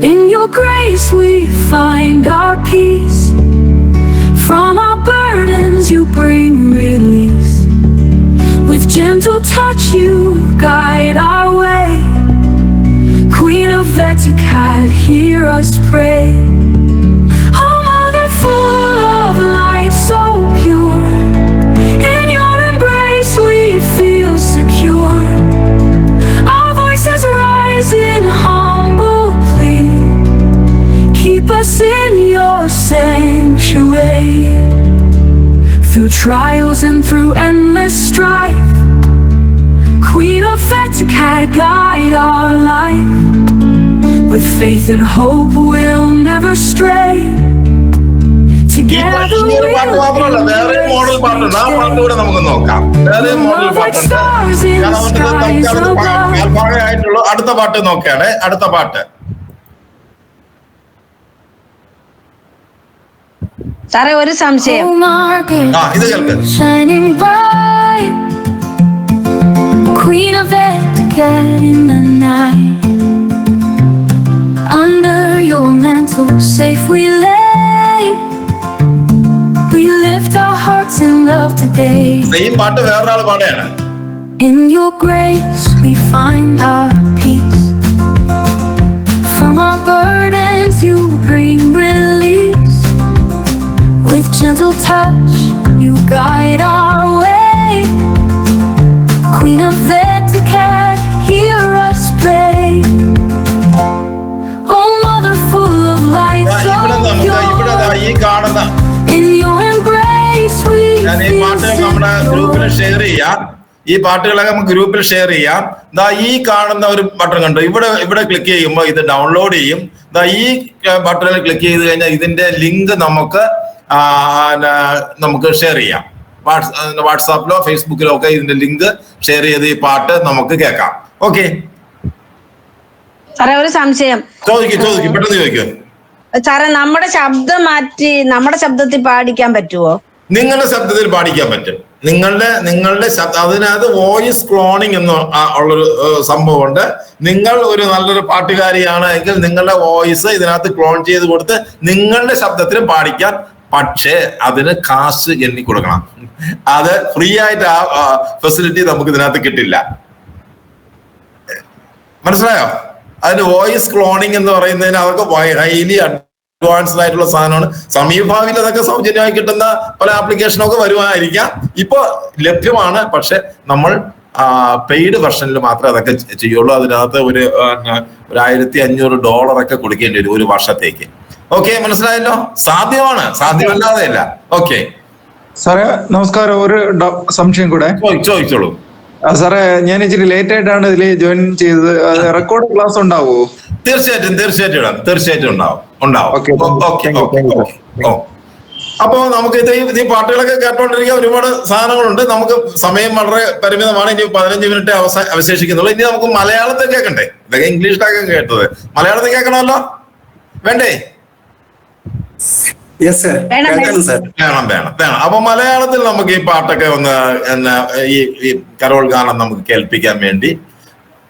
In your grace we find our peace, from our burdens you bring release. With gentle touch you guide our way, Queen of Vatican, hear us pray. Oh Mother full of light, so pure, in your embrace we feel secure. Our voices rise in humble plea, keep us in your sanctuary. Through trials and through endless strife, Queen of Vatican, guide our life. With faith and hope we'll never stray. Together we'll മാത്രമല്ല, വേറെ model പാട്ടുണ്ട്. ആ പാട്ട് കൂടെ നമുക്ക് നോക്കാം. വേറെ model പാട്ടുണ്ട്. ആയിട്ടുള്ള അടുത്ത പാട്ട് നോക്കിയാണ്. അടുത്ത പാട്ട് സാറേ ഒരു സംശയം. ഇത് കേൾക്ക്. Queen of Vatican in the night, under your mantle safe we lay, we lift our hearts in love today. ഈ പാട്ട് വേറൊരാൾ പാടുകയാണ്. In your grace we find our peace, from our burdens you bring release. With gentle touch you guide our way, Queen of Vatican, hear us pray. Oh Mother full of light, so pure, ഈ കാണുന്ന in your embrace we ഞാൻ ഈ പാട്ട് നമ്മുടെ ഗ്രൂപ്പിൽ share ചെയ്യാം. ഈ പാട്ടുകളൊക്കെ നമുക്ക് ഗ്രൂപ്പിൽ ഷെയർ ചെയ്യാം. ഈ കാണുന്ന ഒരു ബട്ടൺ കണ്ടു, ഇവിടെ ക്ലിക്ക് ചെയ്യുമ്പോൾ ഇത് ഡൗൺലോഡ് ചെയ്യും. ഈ ബട്ടണിൽ ക്ലിക്ക് ചെയ്ത് കഴിഞ്ഞാൽ ഇതിന്റെ ലിങ്ക് നമുക്ക് ഷെയർ ചെയ്യാം. വാട്സാപ്പിലോ ഫേസ്ബുക്കിലോ ഒക്കെ ഇതിന്റെ ലിങ്ക് ഷെയർ ചെയ്ത് ഈ പാട്ട് നമുക്ക് കേൾക്കാം. ഓക്കെ സാറേ ഒരു സംശയം. ചോദിക്കും പെട്ടെന്ന് ചോദിക്കും. സാറേ നമ്മുടെ ശബ്ദം മാറ്റി നമ്മുടെ ശബ്ദത്തിൽ പാടിക്കാൻ പറ്റുമോ? നിങ്ങളുടെ ശബ്ദത്തിൽ പാടിക്കാൻ പറ്റും. നിങ്ങളുടെ ശബ്ദം, അതിനകത്ത് വോയിസ് ക്ലോണിംഗ് എന്ന് ഉള്ളൊരു സംഭവമുണ്ട്. നിങ്ങൾ ഒരു നല്ലൊരു പാട്ടുകാരിയാണ് എങ്കിൽ നിങ്ങളുടെ വോയിസ് ഇതിനകത്ത് ക്ലോൺ ചെയ്ത് കൊടുത്ത് നിങ്ങളുടെ ശബ്ദത്തിൽ പാടിക്കാൻ. പക്ഷേ അതിന് കാശ് എണ്ണി കൊടുക്കണം. അത് ഫ്രീ ആയിട്ട് ആ ഫെസിലിറ്റി നമുക്ക് ഇതിനകത്ത് കിട്ടില്ല. മനസ്സിലായോ? അതിന് വോയിസ് ക്ലോണിംഗ് എന്ന് പറയുന്നതിന് അതൊക്കെ ഹൈലി അഡ്വാൻസ്ഡ് ആയിട്ടുള്ള സാധനമാണ്. സമീപഭാവിയിൽ അതൊക്കെ സൗജന്യമായി കിട്ടുന്ന പല ആപ്ലിക്കേഷനൊക്കെ വരുമായിരിക്കാം. ഇപ്പൊ ലഭ്യമാണ്. പക്ഷെ നമ്മൾ പെയ്ഡ് വെർഷനിൽ മാത്രമേ അതൊക്കെ ചെയ്യുള്ളൂ. അതിനകത്ത് ഒരു $1,500 ഒക്കെ കൊടുക്കേണ്ടി വരും ഒരു വർഷത്തേക്ക്. ഓക്കെ, മനസ്സിലായല്ലോ? സാധ്യമാണ്, സാധ്യമല്ലാതെ ഇല്ല. ഓക്കെ സാറേ നമസ്കാരം, ഒരു സംശയം കൂടെ ചോദിച്ചോളൂ. സാറേ ഞാൻ ഇച്ചിരി ലേറ്റ് ആയിട്ടാണ് ഇതിൽ ജോയിൻ ചെയ്തത്. റെക്കോർഡ് ക്ലാസ് ഉണ്ടാവുമോ? തീർച്ചയായിട്ടും ഉണ്ടാവും. അപ്പോ നമുക്ക് ഈ പാട്ടുകളൊക്കെ കേട്ടോണ്ടിരിക്കാൻ ഒരുപാട് സാധനങ്ങളുണ്ട്. നമുക്ക് സമയം വളരെ പരിമിതമാണ്. ഇനി 15 മിനിറ്റ് അവശേഷിക്കുന്നുള്ളൂ. ഇനി നമുക്ക് മലയാളത്തിൽ കേൾക്കണ്ടേ? ഇതൊക്കെ ഇംഗ്ലീഷിലൊക്കെ കേട്ടത്, മലയാളത്തിൽ കേൾക്കണമല്ലോ, വേണ്ടേ? വേണം. അപ്പൊ മലയാളത്തിൽ നമുക്ക് ഈ പാട്ടൊക്കെ ഒന്ന് ഈ കരോൾ ഗാനം നമുക്ക് കേൾപ്പിക്കാൻ വേണ്ടി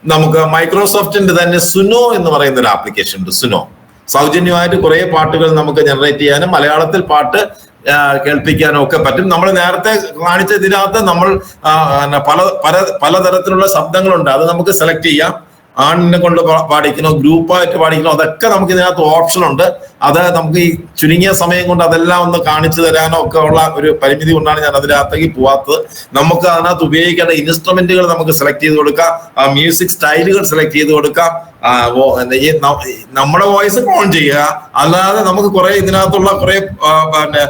നമുക്ക് മൈക്രോസോഫ്റ്റിന്റെ തന്നെ സുനോ എന്ന് പറയുന്ന ഒരു ആപ്ലിക്കേഷൻ ഉണ്ട്. സുനോ സൗജന്യമായിട്ട് കുറെ പാട്ടുകൾ നമുക്ക് ജനറേറ്റ് ചെയ്യാനും മലയാളത്തിൽ പാട്ട് കേൾപ്പിക്കാനും ഒക്കെ പറ്റും. നമ്മൾ നേരത്തെ കാണിച്ച ഇതിനകത്ത് നമ്മൾ പലതരത്തിലുള്ള ശബ്ദങ്ങളുണ്ട്. അത് നമുക്ക് സെലക്ട് ചെയ്യാം. ആണിനെ കൊണ്ട് പാടിക്കണോ ഗ്രൂപ്പായിട്ട് പാടിക്കണോ അതൊക്കെ നമുക്ക് ഇതിനകത്ത് ഓപ്ഷൻ ഉണ്ട്. അത് നമുക്ക് ഈ ചുരുങ്ങിയ സമയം കൊണ്ട് അതെല്ലാം ഒന്ന് കാണിച്ചു തരാനോ ഒക്കെ ഉള്ള ഒരു പരിമിതി കൊണ്ടാണ് ഞാൻ അതിനകത്തേക്ക് പോവാത്തത്. നമുക്ക് അതിനകത്ത് ഉപയോഗിക്കേണ്ട ഇൻസ്ട്രുമെന്റുകൾ നമുക്ക് സെലക്ട് ചെയ്ത് കൊടുക്കാം, മ്യൂസിക് സ്റ്റൈലുകൾ സെലക്ട് ചെയ്ത് കൊടുക്കാം, നമ്മുടെ വോയിസ് ഓൺ ചെയ്യുക. അല്ലാതെ നമുക്ക് കുറെ ഇതിനകത്തുള്ള കുറെ പിന്നെ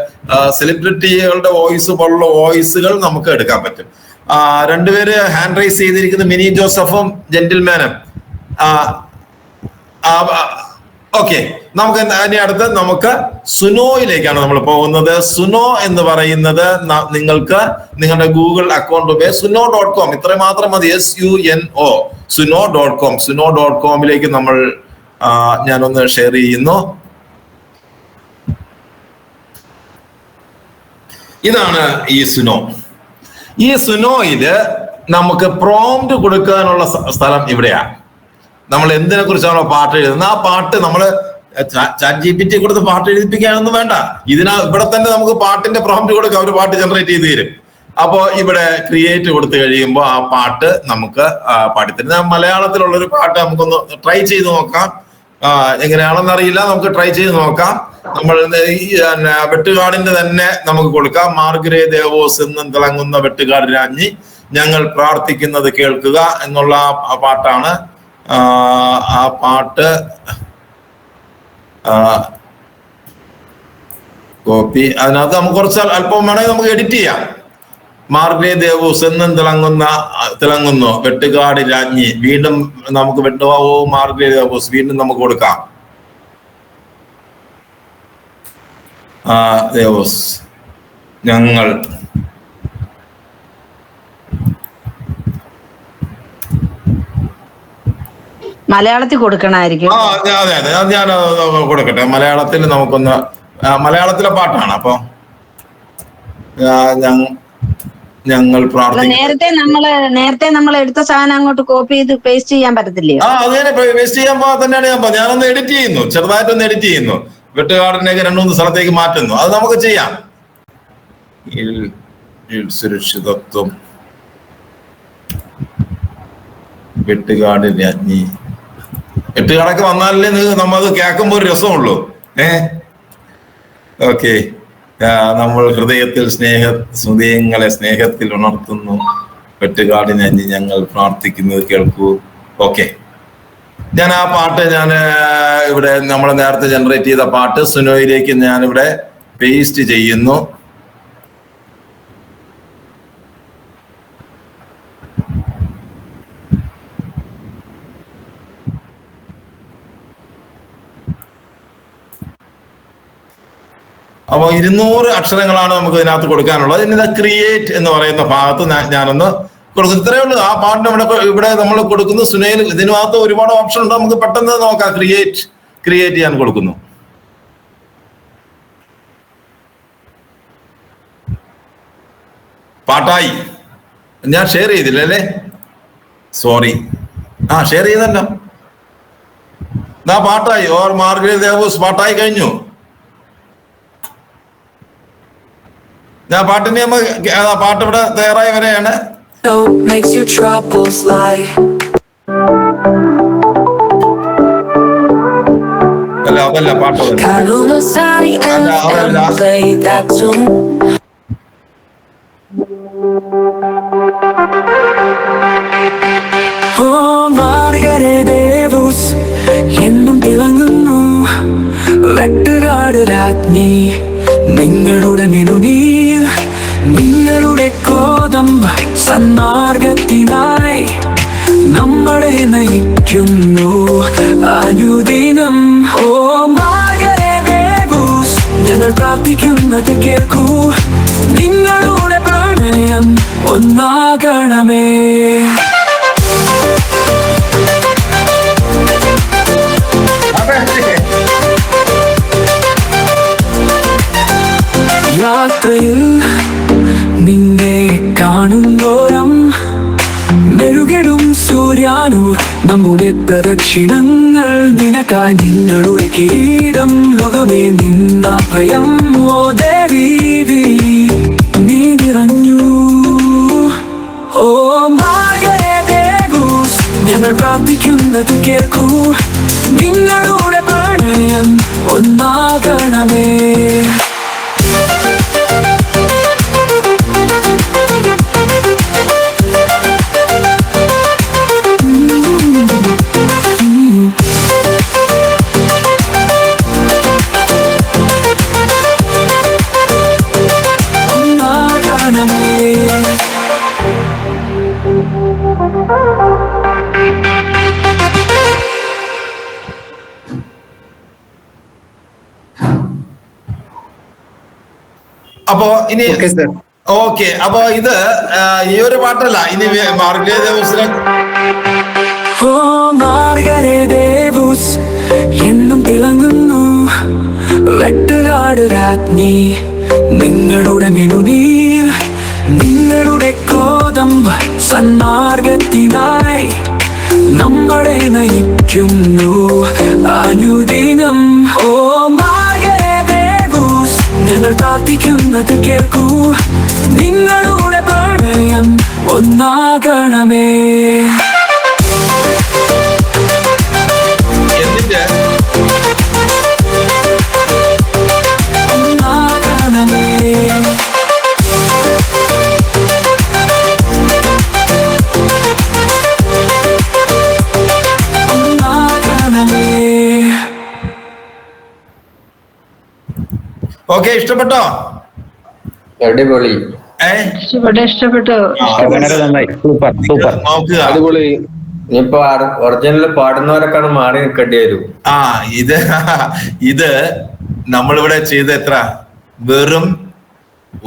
സെലിബ്രിറ്റികളുടെ വോയിസ് പോലുള്ള വോയിസുകൾ നമുക്ക് എടുക്കാൻ പറ്റും. രണ്ടുപേര് ഹാൻഡ് റൈസ് ചെയ്തിരിക്കുന്ന മിനി ജോസഫും ജെന്റിൽമാനും. ഓക്കെ, നമുക്ക് ഇനി അടുത്ത് നമുക്ക് സുനോയിലേക്കാണ് നമ്മൾ പോകുന്നത്. സുനോ എന്ന് പറയുന്നത് നിങ്ങൾക്ക് നിങ്ങളുടെ ഗൂഗിൾ അക്കൗണ്ട് ഉപയോഗിച്ച് suno.com ഇത്ര മാത്രം മതി, SUNO suno.com. suno.com-ലേക്ക് നമ്മൾ ഞാനൊന്ന് ഷെയർ ചെയ്യുന്നു. ഇതാണ് ഈ സുനോ. ഈ സുനോയില് നമുക്ക് പ്രോംപ്റ്റ് കൊടുക്കാനുള്ള സ്ഥലം ഇവിടെയാണ്. നമ്മൾ എന്തിനെ കുറിച്ചാണോ പാട്ട് എഴുതുന്നത് ആ പാട്ട് നമ്മൾ ChatGPT കൊടുത്ത് പാട്ട് എഴുതിപ്പിക്കാനൊന്നും വേണ്ട. ഇവിടെ തന്നെ നമുക്ക് പാട്ടിന്റെ പ്രോംപ്റ്റ് കൊടുക്കാം, ഒരു പാട്ട് ജനറേറ്റ് ചെയ്ത് തരും. അപ്പോ ഇവിടെ ക്രിയേറ്റ് കൊടുത്തു കഴിയുമ്പോൾ ആ പാട്ട് നമുക്ക് പാടിത്തരുന്ന മലയാളത്തിലുള്ളൊരു പാട്ട് നമുക്കൊന്ന് ട്രൈ ചെയ്ത് നോക്കാം. എങ്ങനെയാണെന്ന് അറിയില്ല, നമുക്ക് ട്രൈ ചെയ്ത് നോക്കാം. നമ്മൾ ഈ വെട്ടുകാടിന്റെ തന്നെ നമുക്ക് കൊടുക്കാം. മാർഗരേ ദേവോസ് എന്നും തിളങ്ങുന്ന വെട്ടുകാട് രാജ്ഞി ഞങ്ങൾ പ്രാർത്ഥിക്കുന്നത് കേൾക്കുക എന്നുള്ള ആ പാട്ടാണ്. ആ പാട്ട് കോപ്പി അതിനകത്ത് നമുക്ക് കുറച്ച് അല്പം വേണമെങ്കിൽ നമുക്ക് എഡിറ്റ് ചെയ്യാം. മാർഗരേ ദേവോസ് എന്നും തിളങ്ങുന്നു വെട്ടുകാട് രാജ്ഞി. വീണ്ടും നമുക്ക് വെട്ടുവാവോ മാർഗരേ ദേവോസ് വീണ്ടും നമുക്ക് കൊടുക്കാം. ദേവോസ് ഞങ്ങൾ മലയാളത്തിൽ കൊടുക്കണമായിരിക്കും. അതെ അതെ, ഞാൻ കൊടുക്കട്ടെ. മലയാളത്തിൽ നമുക്കൊന്ന്, മലയാളത്തിലെ പാട്ടാണ്. അപ്പൊ ഞങ്ങൾ നേരത്തെ നമ്മൾ എടുത്ത സാധനം അങ്ങോട്ട് കോപ്പി ചെയ്ത് പേസ്റ്റ് ചെയ്യാൻ പറ്റത്തില്ലേ? അങ്ങനെ പേസ്റ്റ് ചെയ്യാൻ തന്നെയാണ് ഞാനൊന്ന് എഡിറ്റ് ചെയ്യുന്നു, ചെറുതായിട്ടൊന്ന് എഡിറ്റ് ചെയ്യുന്നു. വെട്ടുകാടിനെയൊക്കെ 2-3 സ്ഥലത്തേക്ക് മാറ്റുന്നു. അത് നമുക്ക് ചെയ്യാം. സുരക്ഷിതത്വം വെട്ടുകാട് രാജ്ഞി. വെട്ടുകാടൊക്കെ വന്നാലല്ലേ നമ്മത് കേൾക്കുമ്പോ ഒരു രസമുള്ളൂ. ഓക്കെ, നമ്മൾ ഹൃദയത്തിൽ ഹൃദയങ്ങളെ സ്നേഹത്തിൽ ഉണർത്തുന്നു വെട്ടുകാടിനെ ഞങ്ങൾ പ്രാർത്ഥിക്കുന്നത് കേൾക്കൂ. ഓക്കെ, ഞാൻ ആ പാട്ട് ഇവിടെ നമ്മൾ നേരത്തെ ജനറേറ്റ് ചെയ്ത പാട്ട് സുനോയിലേക്ക് ഞാനിവിടെ പേസ്റ്റ് ചെയ്യുന്നു. അപ്പോൾ 200 അക്ഷരങ്ങളാണ് നമുക്ക് ഇതിനകത്ത് കൊടുക്കാനുള്ളത്. ഇനി ക്രിയേറ്റ് എന്ന് പറയുന്ന ഭാഗത്ത് ഞാനൊന്ന് കൊടുക്കുന്നു. ഇത്രയേ ഉള്ളൂ. ആ പാട്ടിന് ഇവിടെ നമ്മൾ കൊടുക്കുന്നു. സുനയിൽ ഇതിനകത്ത് ഒരുപാട് ഓപ്ഷൻ ഉണ്ട്, നമുക്ക് പെട്ടെന്ന് നോക്കാം. ക്രിയേറ്റ് ചെയ്യാൻ കൊടുക്കുന്നു. പാട്ടായി. ഞാൻ ഷെയർ ചെയ്തില്ല അല്ലേ? സോറി, ഷെയർ ചെയ്തല്ലോ. പാട്ടായി. ഓർ മാർഗരേ ദേവോസ് പാട്ടായി കഴിഞ്ഞു. ഞാൻ പാട്ടിനെ പാട്ട് ഇവിടെ തയ്യാറായി വരെയാണ്. makes your troubles lie. അതല്ല പാട്ട്. Play that tune. Oh, Margare Devus എന്നും തിളങ്ങുന്നു വെട്ടുകാട് രാജ്ഞി. നിങ്ങളുടെ നെടുനീർ, നിങ്ങളുടെ ക്രോധം സന്മാർഗത്തിനായി നമ്മളെ നയിക്കുന്നു അനുദിനം. ഓ മാർഗരേ ദേവൂസ് ഞങ്ങൾ പ്രാർത്ഥിക്കുന്നത് കേൾക്കൂ. നിങ്ങളുടെ പ്രണയം ഒന്നാകണമേ. യാത്രയിൽ നിന്നെ കാണുന്നോരം മെഴുകിടും സൂര്യാനൂർ നമ്മുടെ പ്രദക്ഷിണങ്ങൾ നിനക്കായി. നിങ്ങളുടെ കിരീടം ലോകമേ നിന്ന ഭയം. ഓ ദേവി നീ നിറഞ്ഞു. ഓ മാർഗരേ ദേവൂസ് ഞങ്ങൾ പ്രാർത്ഥിക്കുന്നത് കേൾക്കൂ നിങ്ങളുടെ പ്രണയം ഒന്നാകണമേ അപ്പോ ഇനി ഓക്കെ സർ. ഓക്കെ, അപ്പൊ ഇത് ഈ ഒരു പാട്ടല്ല, ഇനി ഓ മാർഗരേദേവൂസ് എന്നും തിളങ്ങുന്നു വെട്ടുകാട് രാജ്ഞി നിങ്ങളുടെ മിടുനീർ നിങ്ങളുടെ ക്രോധം സന്മാർഗത്തിനായി നമ്മളെ നയിക്കുന്നു അനുദിനം. ഓ മാർഗരേദേവൂസ് ഞങ്ങൾ പ്രാർത്ഥിക്കുന്നത് കേൾക്കൂ നിങ്ങളുടെ പ്രണയം ഒന്നാകണമേ. എന്നിട്ട് ഓക്കെ, ഇഷ്ടപ്പെട്ടോ? അടിപൊളി, ഇഷ്ടപ്പെട്ടു. സൂപ്പർ സൂപ്പർ, നോക്കുക. അടിപൊളി. ഇനിയിപ്പോ ഒറിജിനൽ പാടുന്നവരൊക്കെ മാറി നിൽക്കേണ്ടി വരും. ഇത് നമ്മളിവിടെ ചെയ്ത എത്ര വെറും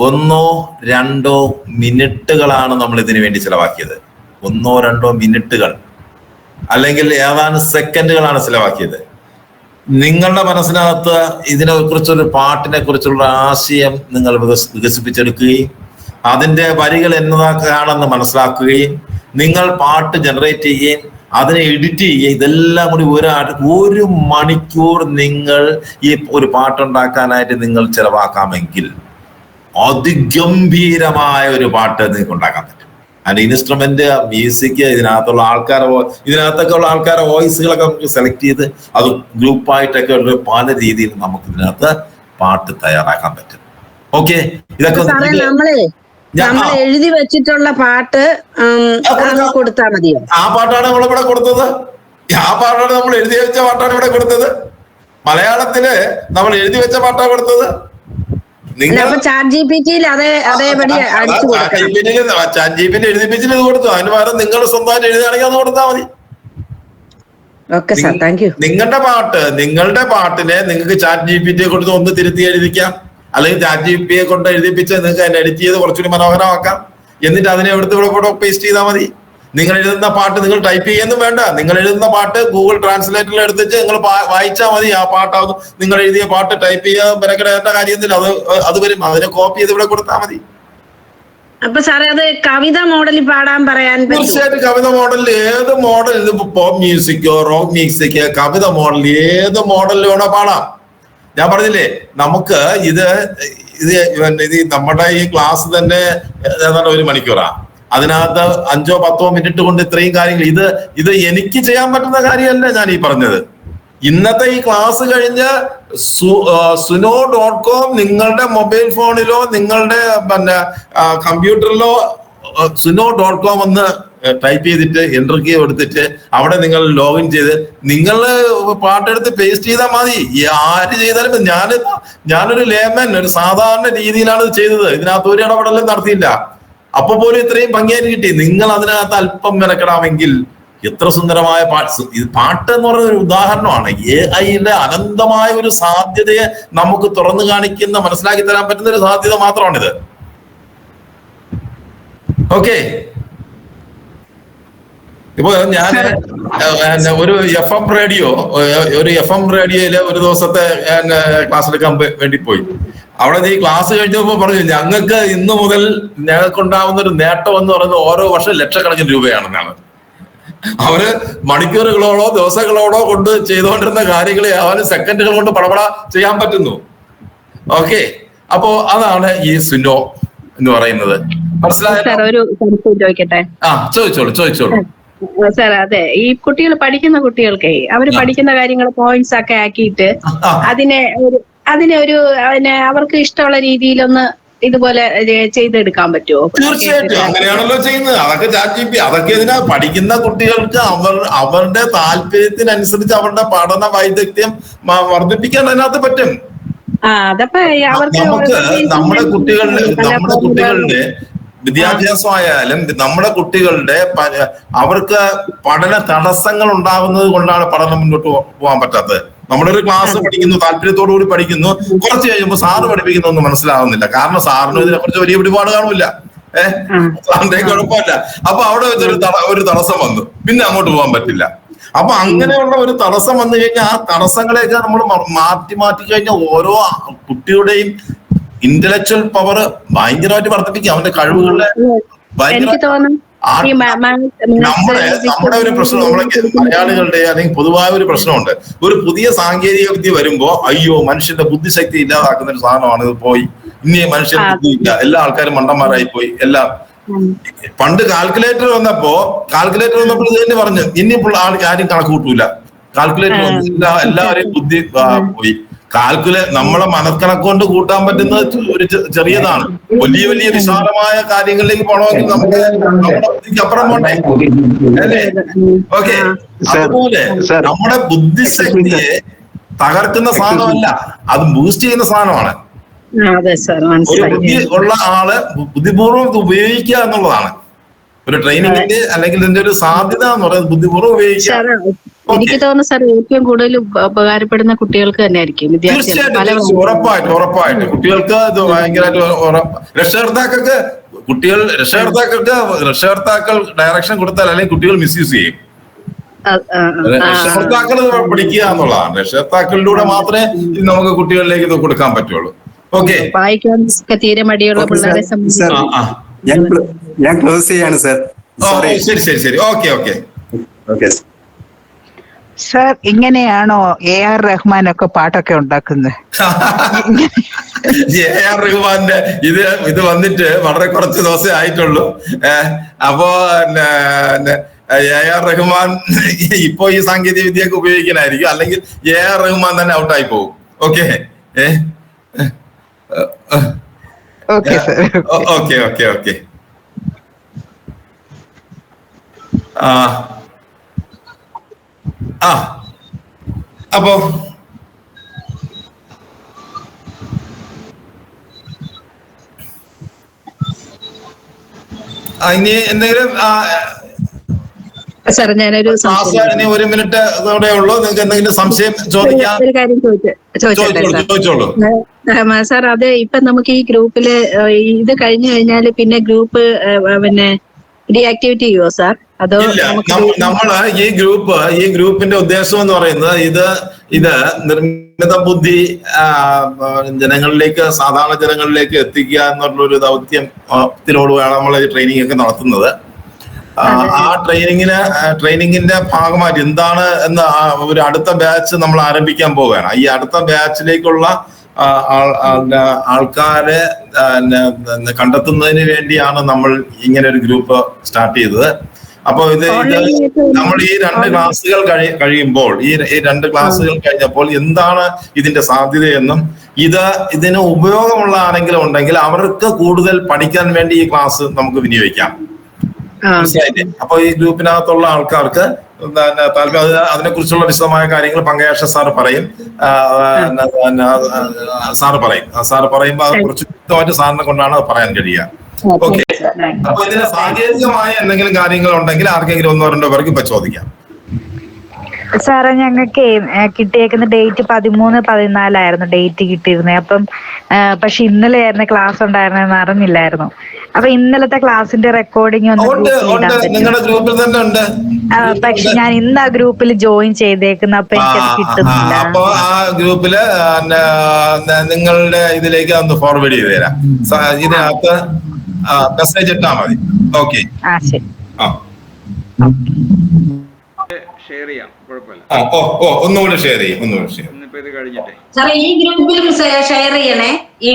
1-2 മിനിറ്റുകളാണ് നമ്മൾ ഇതിനു വേണ്ടി ചെലവാക്കിയത്. 1-2 മിനിറ്റുകൾ അല്ലെങ്കിൽ ഏതാനും സെക്കൻഡുകളാണ് ചെലവാക്കിയത്. നിങ്ങളുടെ മനസ്സിനകത്ത് ഇതിനെ കുറിച്ചൊരു പാട്ടിനെ കുറിച്ചുള്ള ആശയം നിങ്ങൾ വികസിപ്പിച്ചെടുക്കുകയും അതിന്റെ വരികൾ എന്നതൊക്കെയാണെന്ന് മനസ്സിലാക്കുകയും നിങ്ങൾ പാട്ട് ജനറേറ്റ് ചെയ്യുകയും അതിനെ എഡിറ്റ് ചെയ്യുകയും ഇതെല്ലാം കൂടി 1 മണിക്കൂർ നിങ്ങൾ ഈ ഒരു പാട്ടുണ്ടാക്കാനായിട്ട് നിങ്ങൾ ചെലവാക്കാമെങ്കിൽ അതിഗംഭീരമായ ഒരു പാട്ട് നിങ്ങൾക്ക് ഉണ്ടാക്കാൻ പറ്റും. അതിന്റെ ഇൻസ്ട്രുമെന്റ്, മ്യൂസിക്, ഇതിനകത്തൊക്കെ ഉള്ള ആൾക്കാരുടെ വോയിസുകളൊക്കെ നമുക്ക് സെലക്ട് ചെയ്ത് അത് ഗ്രൂപ്പായിട്ടൊക്കെ ഉള്ള പല രീതിയിൽ നമുക്ക് ഇതിനകത്ത് പാട്ട് തയ്യാറാക്കാൻ പറ്റും. ഓക്കെ, ഇതൊക്കെ നമ്മൾ എഴുതി വെച്ചിട്ടുള്ള പാട്ട് കൊടുത്താൽ മതിയോ? ആ പാട്ടാണ് നമ്മളിവിടെ കൊടുത്തത്. ആ പാട്ടാണ് നമ്മൾ എഴുതി വെച്ച പാട്ടാണ് ഇവിടെ കൊടുത്തത്. മലയാളത്തില് നമ്മൾ എഴുതി വെച്ച പാട്ടാണ് കൊടുത്തത്. ചാറ്റ് ജിപിടിയിൽ അതേപടി അടിച്ചു ചാറ്റ് ജിപിടി എഴുതിപ്പിച്ചിട്ട് ഇത് കൊടുത്തു. അതിന് പകരം നിങ്ങൾ സ്വന്തമായിട്ട് എഴുതുകയാണെങ്കിൽ അത് കൊടുത്താൽ മതി. Okay sir, thank U. നിങ്ങളുടെ പാട്ടിനെ നിങ്ങൾക്ക് ചാറ്റ് ജിപിടിയെ കൊടുത്ത് ഒന്ന് തിരുത്തി എഴുതിക്കാം, അല്ലെങ്കിൽ ചാറ്റ് ജിപിയെ കൊണ്ട് എഴുതിപ്പിച്ച് നിങ്ങൾക്ക് അതിനെ എഡിറ്റ് ചെയ്ത് കുറച്ചുകൂടി മനോഹരമാക്കാം. എന്നിട്ട് അതിനെ ഇവിടെ പേസ്റ്റ് ചെയ്താൽ മതി. നിങ്ങൾ എഴുതുന്ന പാട്ട് നിങ്ങൾ ടൈപ്പ് ചെയ്യുന്നു വേണ്ട. നിങ്ങൾ എഴുതുന്ന പാട്ട് ഗൂഗിൾ ട്രാൻസ്ലേറ്ററിൽ എടുത്തിട്ട് നിങ്ങൾ വായിച്ചാൽ മതി. ആ പാട്ടാവും നിങ്ങൾ എഴുതിയ പാട്ട് ടൈപ്പ് ചെയ്യാൻ മെനക്കെടേണ്ട കാര്യമൊന്നുമില്ല. അത് വരും. അതിനെ കോപ്പി ചെയ്ത് ഇവിടെ കൊടുത്താൽ മതി. അപ്പൊ സാറേ അത് കവിത മോഡലിൽ പാടാൻ പറയാൻ തീർച്ചയായിട്ടും കവിത മോഡലിൽ ഏത് മോഡൽ, ഇത് പോപ്പ് മ്യൂസിക്കോ റോക്ക് മ്യൂസിക്കോ കവിത മോഡൽ ഏത് മോഡലിൽ വേണോ പാടാം. ഞാൻ പറഞ്ഞില്ലേ, നമുക്ക് ഇത് നമ്മുടെ ഈ ക്ലാസ് തന്നെ ഏതാണ്ട് 1 മണിക്കൂറാണ്. അതിനകത്ത് 5-10 മിനിറ്റ് കൊണ്ട് ഇത്രയും കാര്യങ്ങൾ ഇത് എനിക്ക് ചെയ്യാൻ പറ്റുന്ന കാര്യമല്ല ഞാൻ ഈ പറഞ്ഞത്. ഇന്നത്തെ ഈ ക്ലാസ് കഴിഞ്ഞ് suno.com നിങ്ങളുടെ മൊബൈൽ ഫോണിലോ നിങ്ങളുടെ കമ്പ്യൂട്ടറിലോ suno.com ഒന്ന് ടൈപ്പ് ചെയ്തിട്ട് എൻ്റർ കീ എടുത്തിട്ട് അവിടെ നിങ്ങൾ ലോഗിൻ ചെയ്ത് നിങ്ങൾ പാട്ടെടുത്ത് പേസ്റ്റ് ചെയ്താൽ മതി. ആര് ചെയ്താലും ഞാനൊരു ലേമൻ, ഒരു സാധാരണ രീതിയിലാണ് ഇത് ചെയ്തത്. ഇതിനകത്ത് ഒരു ഇടപെടലും നടത്തിയില്ല. അപ്പൊ പോലും ഇത്രയും ഭംഗിയായിട്ട് കിട്ടി. നിങ്ങൾ അതിനകത്ത് അല്പം മെനക്കെടാമെങ്കിൽ എത്ര സുന്ദരമായ പാട്ട് എന്ന് പറയുന്ന ഒരു ഉദാഹരണമാണ്. AI-യുടെ അനന്തമായ ഒരു സാധ്യതയെ നമുക്ക് തുറന്നു കാണിക്കുന്ന, മനസ്സിലാക്കി തരാൻ പറ്റുന്ന ഒരു സാധ്യത മാത്രമാണിത്. ഓക്കെ, ഇപ്പൊ ഞാൻ ഒരു FM റേഡിയോയില് ഒരു ദിവസത്തെ ക്ലാസ് എടുക്കാൻ വേണ്ടി പോയി. അവിടെ ഈ ക്ലാസ് കഴിഞ്ഞപ്പോ പറഞ്ഞു, ഞങ്ങൾക്ക് ഇന്നു മുതൽ ഞങ്ങൾക്കുണ്ടാവുന്ന ഒരു നേട്ടം എന്ന് പറയുന്നത് ഓരോ വർഷം ലക്ഷക്കണക്കിന് രൂപയാണെന്നാണ്. അവര് മണിക്കൂറുകളോടോ ദിവസങ്ങളോടോ കൊണ്ട് ചെയ്തുകൊണ്ടിരുന്ന കാര്യങ്ങളെ അവന് സെക്കൻഡുകൾ കൊണ്ട് പടപട ചെയ്യാൻ പറ്റുന്നു. ഓക്കെ, അപ്പോ അതാണ് ഈ സുനോ എന്ന് പറയുന്നത്. മനസ്സിലായോ? ചോദിക്കട്ടെ? ചോദിച്ചോളൂ. സാർ അതെ, ഈ കുട്ടികൾ പഠിക്കുന്ന കുട്ടികൾക്ക് അവര് പഠിക്കുന്ന കാര്യങ്ങൾ പോയിന്റ്സ് ഒക്കെ ആക്കിയിട്ട് അതിനെ ഒരു അവർക്ക് ഇഷ്ടമുള്ള രീതിയിലൊന്ന് ഇതുപോലെ ചെയ്തെടുക്കാൻ പറ്റുമോ? തീർച്ചയായിട്ടും അങ്ങനെയാണല്ലോ ചെയ്യുന്നത്. അതൊക്കെ ChatGPT അതൊക്കെ ഇതിനാ പഠിക്കുന്ന കുട്ടികൾക്ക് അവരുടെ താല്പര്യത്തിനനുസരിച്ച് അവരുടെ പഠന വൈദഗ്ധ്യം വർദ്ധിപ്പിക്കാൻ അതിനകത്ത് പറ്റും. നമുക്ക് നമ്മുടെ കുട്ടികളുടെ വിദ്യാഭ്യാസമായാലും നമ്മുടെ കുട്ടികളുടെ അവർക്ക് പഠന തടസ്സങ്ങൾ ഉണ്ടാകുന്നത് കൊണ്ടാണ് പഠനം മുന്നോട്ട് പോകാൻ പറ്റാത്തത്. നമ്മുടെ ഒരു ക്ലാസ് പഠിക്കുന്നു, താല്പര്യത്തോടു കൂടി പഠിക്കുന്നു, കുറച്ച് കഴിയുമ്പോൾ സാറ് പഠിപ്പിക്കുന്നൊന്നും മനസ്സിലാവുന്നില്ല. കാരണം സാറിന് ഇതിനെ കുറിച്ച് വലിയ പിടിപാട് കാണില്ല, സാറിന്റെ കുഴപ്പമില്ല. അപ്പൊ അവിടെ ഒരു തടസ്സം വന്നു, പിന്നെ അങ്ങോട്ട് പോകാൻ പറ്റില്ല. അപ്പൊ അങ്ങനെയുള്ള ഒരു തടസ്സം വന്നു കഴിഞ്ഞാൽ ആ തടസ്സങ്ങളെയൊക്കെ നമ്മൾ മാറ്റി കഴിഞ്ഞാൽ ഓരോ കുട്ടിയുടെയും ഇന്റലക്ച്വൽ പവർ ഭയങ്കരമായിട്ട് വർദ്ധിപ്പിക്കും, അവന്റെ കഴിവുകളെ നമ്മുടെ ഒരു പ്രശ്നം, നമ്മളെ മലയാളികളുടെ അല്ലെങ്കിൽ പൊതുവായ ഒരു പ്രശ്നമുണ്ട്. ഒരു പുതിയ സാങ്കേതിക വിദ്യ വരുമ്പോ അയ്യോ മനുഷ്യന്റെ ബുദ്ധിശക്തി ഇല്ലാതാക്കുന്ന ഒരു സാധനമാണ് ഇത്, പോയി ഇനി മനുഷ്യൻ ബുദ്ധിയില്ല, എല്ലാ ആൾക്കാരും മണ്ടന്മാരായി പോയി. എല്ലാം പണ്ട് കാൽക്കുലേറ്റർ വന്നപ്പോ ഇത് തന്നെ പറഞ്ഞു, ഇനി ആരും കണക്ക് കൂട്ടൂല, കാൽക്കുലേറ്റർ എല്ലാവരെയും ബുദ്ധി പോയി. നമ്മളെ മനക്കണക്ക് കൊണ്ട് കൂട്ടാൻ പറ്റുന്നത് ഒരു ചെറിയതാണ്. വലിയ വലിയ വിശാലമായ കാര്യങ്ങളിലേക്ക് പോകണമെങ്കിൽ നമുക്ക് നമ്മുടെ ബുദ്ധിക്ക് അപ്പുറം പോട്ടെ, അല്ലേ? ഓക്കെ, അതുപോലെ നമ്മുടെ ബുദ്ധിശക്തിയെ തകർക്കുന്ന സാധനമല്ല, അത് ബൂസ്റ്റ് ചെയ്യുന്ന സാധനമാണ്. ഒരു ബുദ്ധി ഉള്ള ആള് ബുദ്ധിപൂർവ്വം ഇത് ഉപയോഗിക്കുക എന്നുള്ളതാണ് ഒരു ട്രെയിനിങ്ങിന്റെ അല്ലെങ്കിൽ ഇതിന്റെ ഒരു സാധ്യത എന്ന് പറയുന്നത്, ബുദ്ധിപൂർവ്വം ഉപയോഗിക്കുക. എനിക്ക് തോന്നുന്നു സാർ ഏറ്റവും കൂടുതൽ ഉപകാരപ്പെടുന്ന കുട്ടികൾക്ക് തന്നെ ആയിരിക്കും. ഉറപ്പായിട്ടും കുട്ടികൾക്ക് ഇത് ഭയങ്കരമായിട്ട് രക്ഷകർത്താക്കൾ ഡയറക്ഷൻ കൊടുത്താൽ അല്ലെങ്കിൽ കുട്ടികൾ മിസ്യൂസ് ചെയ്യും. രക്ഷകർത്താക്കൾ പഠിക്കുക എന്നുള്ളതാണ്. രക്ഷകർത്താക്കളിലൂടെ മാത്രമേ ഇത് നമുക്ക് കുട്ടികളിലേക്ക് ഇത് കൊടുക്കാൻ പറ്റുള്ളൂ. ഓക്കെ, വായിക്കാൻ തീരെ മടിയുള്ള പിള്ളേരെ ഞാൻ ക്ലോസ് ചെയ്യാണ് സർ. ശരി. ഓക്കെ. സർ, ഇങ്ങനെയാണോ AR റഹ്മാനൊക്കെ പാട്ടൊക്കെ ഉണ്ടാക്കുന്നത്? AR റഹ്മാന്റെ ഇത് വന്നിട്ട് വളരെ കുറച്ച് ദിവസമേ ആയിട്ടുള്ളൂ. അപ്പോ AR റഹ്മാൻ ഇപ്പോ ഈ സാങ്കേതിക വിദ്യയൊക്കെ ഉപയോഗിക്കാനായിരിക്കും, അല്ലെങ്കിൽ AR റഹ്മാൻ തന്നെ ഔട്ടായി പോകും. ഓക്കെ. അപ്പോ ഇനി എന്തെങ്കിലും സാർ ഞാനൊരു ഒരു മിനിറ്റ് കൂടെ ഉള്ളൂ, നിങ്ങൾക്ക് എന്തെങ്കിലും സംശയം ചോദിക്കാം? ഒരു കാര്യം ചോദിച്ചോട്ടെ സാർ? അത് ഇപ്പൊ നമുക്ക് ഈ ഗ്രൂപ്പില് ഇത് കഴിഞ്ഞു കഴിഞ്ഞാല് പിന്നെ ഗ്രൂപ്പ് ഡീആക്ടിവേറ്റ് ചെയ്യുമോ സാർ? അതോ നമ്മള് ഈ ഗ്രൂപ്പിന്റെ ഉദ്ദേശം എന്ന് പറയുന്നത് ഇത് നിർമ്മിത ബുദ്ധി ജനങ്ങളിലേക്ക്, സാധാരണ ജനങ്ങളിലേക്ക് എത്തിക്കുക എന്നുള്ളൊരു ദൗത്യത്തിനോട് വേണം നമ്മൾ ഈ ട്രെയിനിങ് ഒക്കെ നടത്തുന്നത്. ആ ട്രെയിനിങ്ങിന്റെ ഭാഗമായിട്ട് എന്താണ് എന്ന് ഒരു അടുത്ത ബാച്ച് നമ്മൾ ആരംഭിക്കാൻ പോവുകയാണ്. ഈ അടുത്ത ബാച്ചിലേക്കുള്ള ആൾക്കാരെ കണ്ടെത്തുന്നതിന് വേണ്ടിയാണ് നമ്മൾ ഇങ്ങനെ ഒരു ഗ്രൂപ്പ് സ്റ്റാർട്ട് ചെയ്തത്. അപ്പൊ ഇത് നമ്മൾ ഈ 2 ക്ലാസ്സുകൾ കഴിയുമ്പോൾ ഈ 2 ക്ലാസ്സുകൾ കഴിഞ്ഞപ്പോൾ എന്താണ് ഇതിന്റെ സാധ്യതയെന്നും ഇതിന് ഉപയോഗമുള്ള ആരെങ്കിലും ഉണ്ടെങ്കിൽ അവർക്ക് കൂടുതൽ പഠിക്കാൻ വേണ്ടി ഈ ക്ലാസ് നമുക്ക് വിനിയോഗിക്കാം. അപ്പൊ ഈ ഗ്രൂപ്പിനകത്തുള്ള ആൾക്കാർക്ക് അതിനെ കുറിച്ചുള്ള വിശദമായ കാര്യങ്ങൾ പങ്കജ സാറ് പറയും. സാറ് പറയുമ്പോൾ അത് കുറച്ച് വ്യക്തമായിട്ട് സാറിനെ കൊണ്ടാണ് അത് പറയാൻ കഴിയുക. ഓക്കെ, അപ്പൊ ഇതിന് സാങ്കേതികമായ എന്തെങ്കിലും കാര്യങ്ങൾ ഉണ്ടെങ്കിൽ ആർക്കെങ്കിലും 1-2 പേർക്ക് ഇപ്പൊ ചോദിക്കാം. സാറേ, ഞങ്ങൾക്ക് കിട്ടിയേക്കുന്ന ഡേറ്റ് 13-14 ഡേറ്റ് കിട്ടിയിരുന്നത്. അപ്പം പക്ഷെ ഇന്നലെ ആയിരുന്നു ക്ലാസ് ഉണ്ടായിരുന്നെന്ന് അറിഞ്ഞില്ലായിരുന്നു. അപ്പൊ ഇന്നലത്തെ ക്ലാസിന്റെ റെക്കോർഡിംഗ് നിങ്ങളുടെ ഗ്രൂപ്പിൽ തന്നെ ഉണ്ട്. പക്ഷെ ഞാൻ ഇന്ന് ആ ഗ്രൂപ്പിൽ ജോയിൻ ചെയ്തേക്കുന്ന, അപ്പൊ എനിക്കത് കിട്ടുന്നില്ല. അപ്പൊ ആ ഗ്രൂപ്പില് നിങ്ങളുടെ ഇതിലേക്ക് ഒന്ന് ഫോർവേഡ് ചെയ്ത് തരാം. ഇതിനകത്ത് മെസ്സേജ് ഇട്ടാ മതി. ഓക്കെ, ശരി. ഷെയർ ചെയ്യാം, കുഴപ്പമില്ല. ഒന്നുകൂടെ ഷെയർ ചെയ്യും. ഞാനിപ്പോ ഇത് കഴിഞ്ഞിട്ടേ. സാറേ ഈ ഗ്രൂപ്പിലും ഷെയർ ചെയ്യണേ, ഈ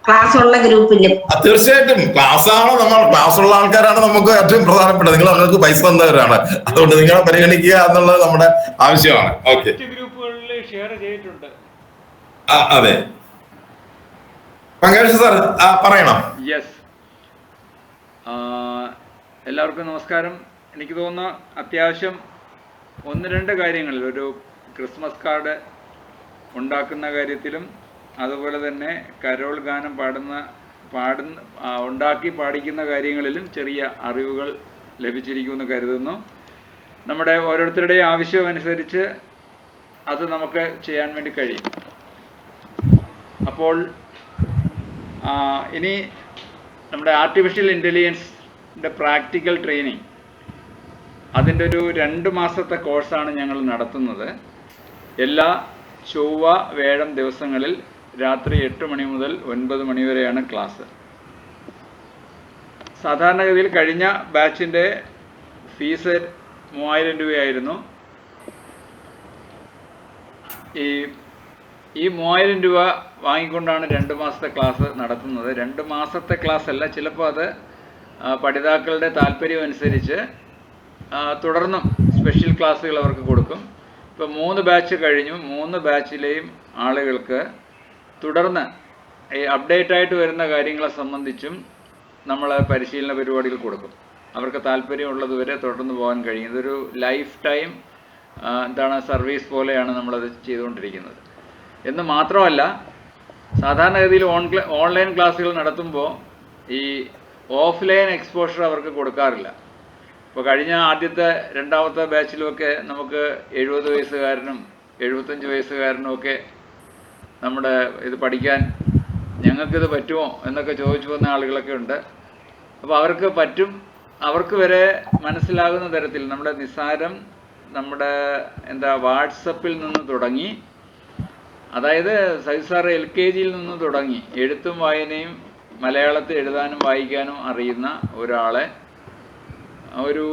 ക്ലാസ് ഉള്ള ഗ്രൂപ്പിലും. തീർച്ചയായിട്ടും ക്ലാസ് ഉള്ള ആൾക്കാരാണ് നമുക്ക് ഏറ്റവും പ്രധാനപ്പെട്ടത്. നിങ്ങൾ അവർക്ക് പൈസ തന്നവരാണ്, അതുകൊണ്ട് നിങ്ങളെ പരിഗണിക്കുക എന്നുള്ളത് നമ്മുടെ ആവശ്യമാണ്. ഓക്കെ, ഗ്രൂപ്പുകളിൽ ഷെയർ ചെയ്തിട്ടുണ്ട്. അതെ, പങ്കജ് സാർ പറയണം. യെസ്, എല്ലാവർക്കും നമസ്കാരം. എനിക്ക് തോന്നുന്നു അത്യാവശ്യം 1-2 കാര്യങ്ങളിൽ, ഒരു ക്രിസ്മസ് കാർഡ് ഉണ്ടാക്കുന്ന കാര്യത്തിലും അതുപോലെ തന്നെ കരോൾ ഗാനം ഉണ്ടാക്കി പാടിക്കുന്ന കാര്യങ്ങളിലും ചെറിയ അറിവുകൾ ലഭിച്ചിരിക്കുമെന്ന് കരുതുന്നു. നമ്മുടെ ഓരോരുത്തരുടെയും ആവശ്യമനുസരിച്ച് അത് നമുക്ക് ചെയ്യാൻ വേണ്ടി കഴിയും. അപ്പോൾ ഇനി നമ്മുടെ ആർട്ടിഫിഷ്യൽ ഇൻ്റലിജൻസിൻ്റെ പ്രാക്ടിക്കൽ ട്രെയിനിങ്, അതിൻ്റെ ഒരു 2 മാസത്തെ കോഴ്സാണ് ഞങ്ങൾ നടത്തുന്നത്. എല്ലാ ചൊവ്വ വ്യാഴം ദിവസങ്ങളിൽ രാത്രി 8 മണി മുതൽ 9 മണി വരെയാണ് ക്ലാസ്. സാധാരണഗതിയിൽ കഴിഞ്ഞ ബാച്ചിൻ്റെ ഫീസ് 3000 രൂപയായിരുന്നു. ഈ 3000 രൂപ വാങ്ങിക്കൊണ്ടാണ് 2 മാസത്തെ ക്ലാസ് നടത്തുന്നത്. 2 മാസത്തെ ക്ലാസ് അല്ല, ചിലപ്പോൾ അത് പഠിതാക്കളുടെ താല്പര്യം അനുസരിച്ച് തുടർന്നും സ്പെഷ്യൽ ക്ലാസ്സുകൾ അവർക്ക് കൊടുക്കും. ഇപ്പോൾ 3 ബാച്ച് കഴിഞ്ഞു. 3 ബാച്ചിലെയും ആളുകൾക്ക് തുടർന്ന് ഈ അപ്ഡേറ്റ് ആയിട്ട് വരുന്ന കാര്യങ്ങളെ സംബന്ധിച്ചും നമ്മൾ പരിശീലന പരിപാടികൾ കൊടുക്കും. അവർക്ക് താല്പര്യമുള്ളതുവരെ തുടർന്ന് പോകാൻ കഴിയും. ഇതൊരു ലൈഫ് ടൈം സർവീസ് പോലെയാണ് നമ്മളത് ചെയ്തുകൊണ്ടിരിക്കുന്നത്. എന്ന് മാത്രമല്ല, സാധാരണഗതിയിൽ ഓൺലൈൻ ക്ലാസ്സുകൾ നടത്തുമ്പോൾ ഈ ഓഫ്ലൈൻ എക്സ്പോഷർ അവർക്ക് കൊടുക്കാറില്ല. ഇപ്പോൾ കഴിഞ്ഞ ആദ്യത്തെ 2ാമത്തെ ബാച്ചിലുമൊക്കെ നമുക്ക് 70 വയസ്സുകാരനും 75 വയസ്സുകാരനും ഒക്കെ നമ്മുടെ ഇത് പഠിക്കാൻ ഞങ്ങൾക്കിത് പറ്റുമോ എന്നൊക്കെ ചോദിച്ചു വന്ന ആളുകളൊക്കെ ഉണ്ട്. അപ്പോൾ അവർക്ക് പറ്റും. അവർക്ക് വരെ മനസ്സിലാകുന്ന തരത്തിൽ നമ്മുടെ നിസ്സാരം വാട്സപ്പിൽ നിന്ന് തുടങ്ങി, അതായത് സാർ LKGയിൽ നിന്ന് തുടങ്ങി എഴുത്തും വായനയും മലയാളത്തിൽ എഴുതാനും വായിക്കാനും അറിയുന്ന ഒരാളെ ഒരു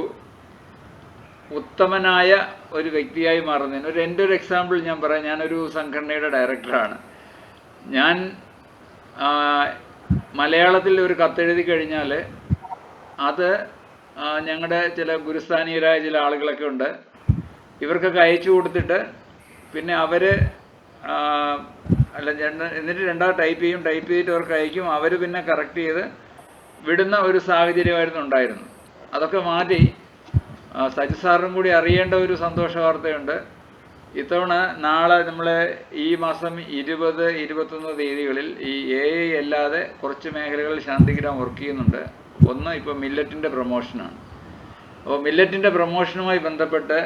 ഉത്തമനായ ഒരു വ്യക്തിയായി മാറുന്നതിന് എൻ്റെ ഒരു എക്സാമ്പിൾ ഞാൻ പറയാം. ഞാനൊരു സംഘടനയുടെ ഡയറക്ടറാണ്. ഞാൻ മലയാളത്തിൽ ഒരു കത്തെഴുതി കഴിഞ്ഞാൽ അത് ഞങ്ങളുടെ ചില ഗുരുസ്ഥാനീയരായ ചില ആളുകളൊക്കെ ഉണ്ട്. ഇവർക്കൊക്കെ അയച്ചു കൊടുത്തിട്ട് പിന്നെ അവർ എന്നിട്ട് 2 ടൈപ്പ് ചെയ്തിട്ട് അവർക്ക് അയക്കും. അവർ പിന്നെ കറക്റ്റ് ചെയ്ത് വിടുന്ന ഒരു സാഹചര്യമായിരുന്നു ഉണ്ടായിരുന്നു. അതൊക്കെ മാറ്റി സജി സാറിനും കൂടി അറിയേണ്ട ഒരു സന്തോഷ വാർത്തയുണ്ട്. ഇത്തവണ നാളെ നമ്മൾ ഈ മാസം 20, 21 തീയതികളിൽ ഈ AI അല്ലാതെ കുറച്ച് മേഖലകളിൽ ശാന്തിഗ്രാം വർക്ക് ചെയ്യുന്നുണ്ട്. ഒന്ന് ഇപ്പോൾ മില്ലറ്റിൻ്റെ പ്രൊമോഷനാണ്. അപ്പോൾ മില്ലറ്റിൻ്റെ പ്രൊമോഷനുമായി ബന്ധപ്പെട്ട്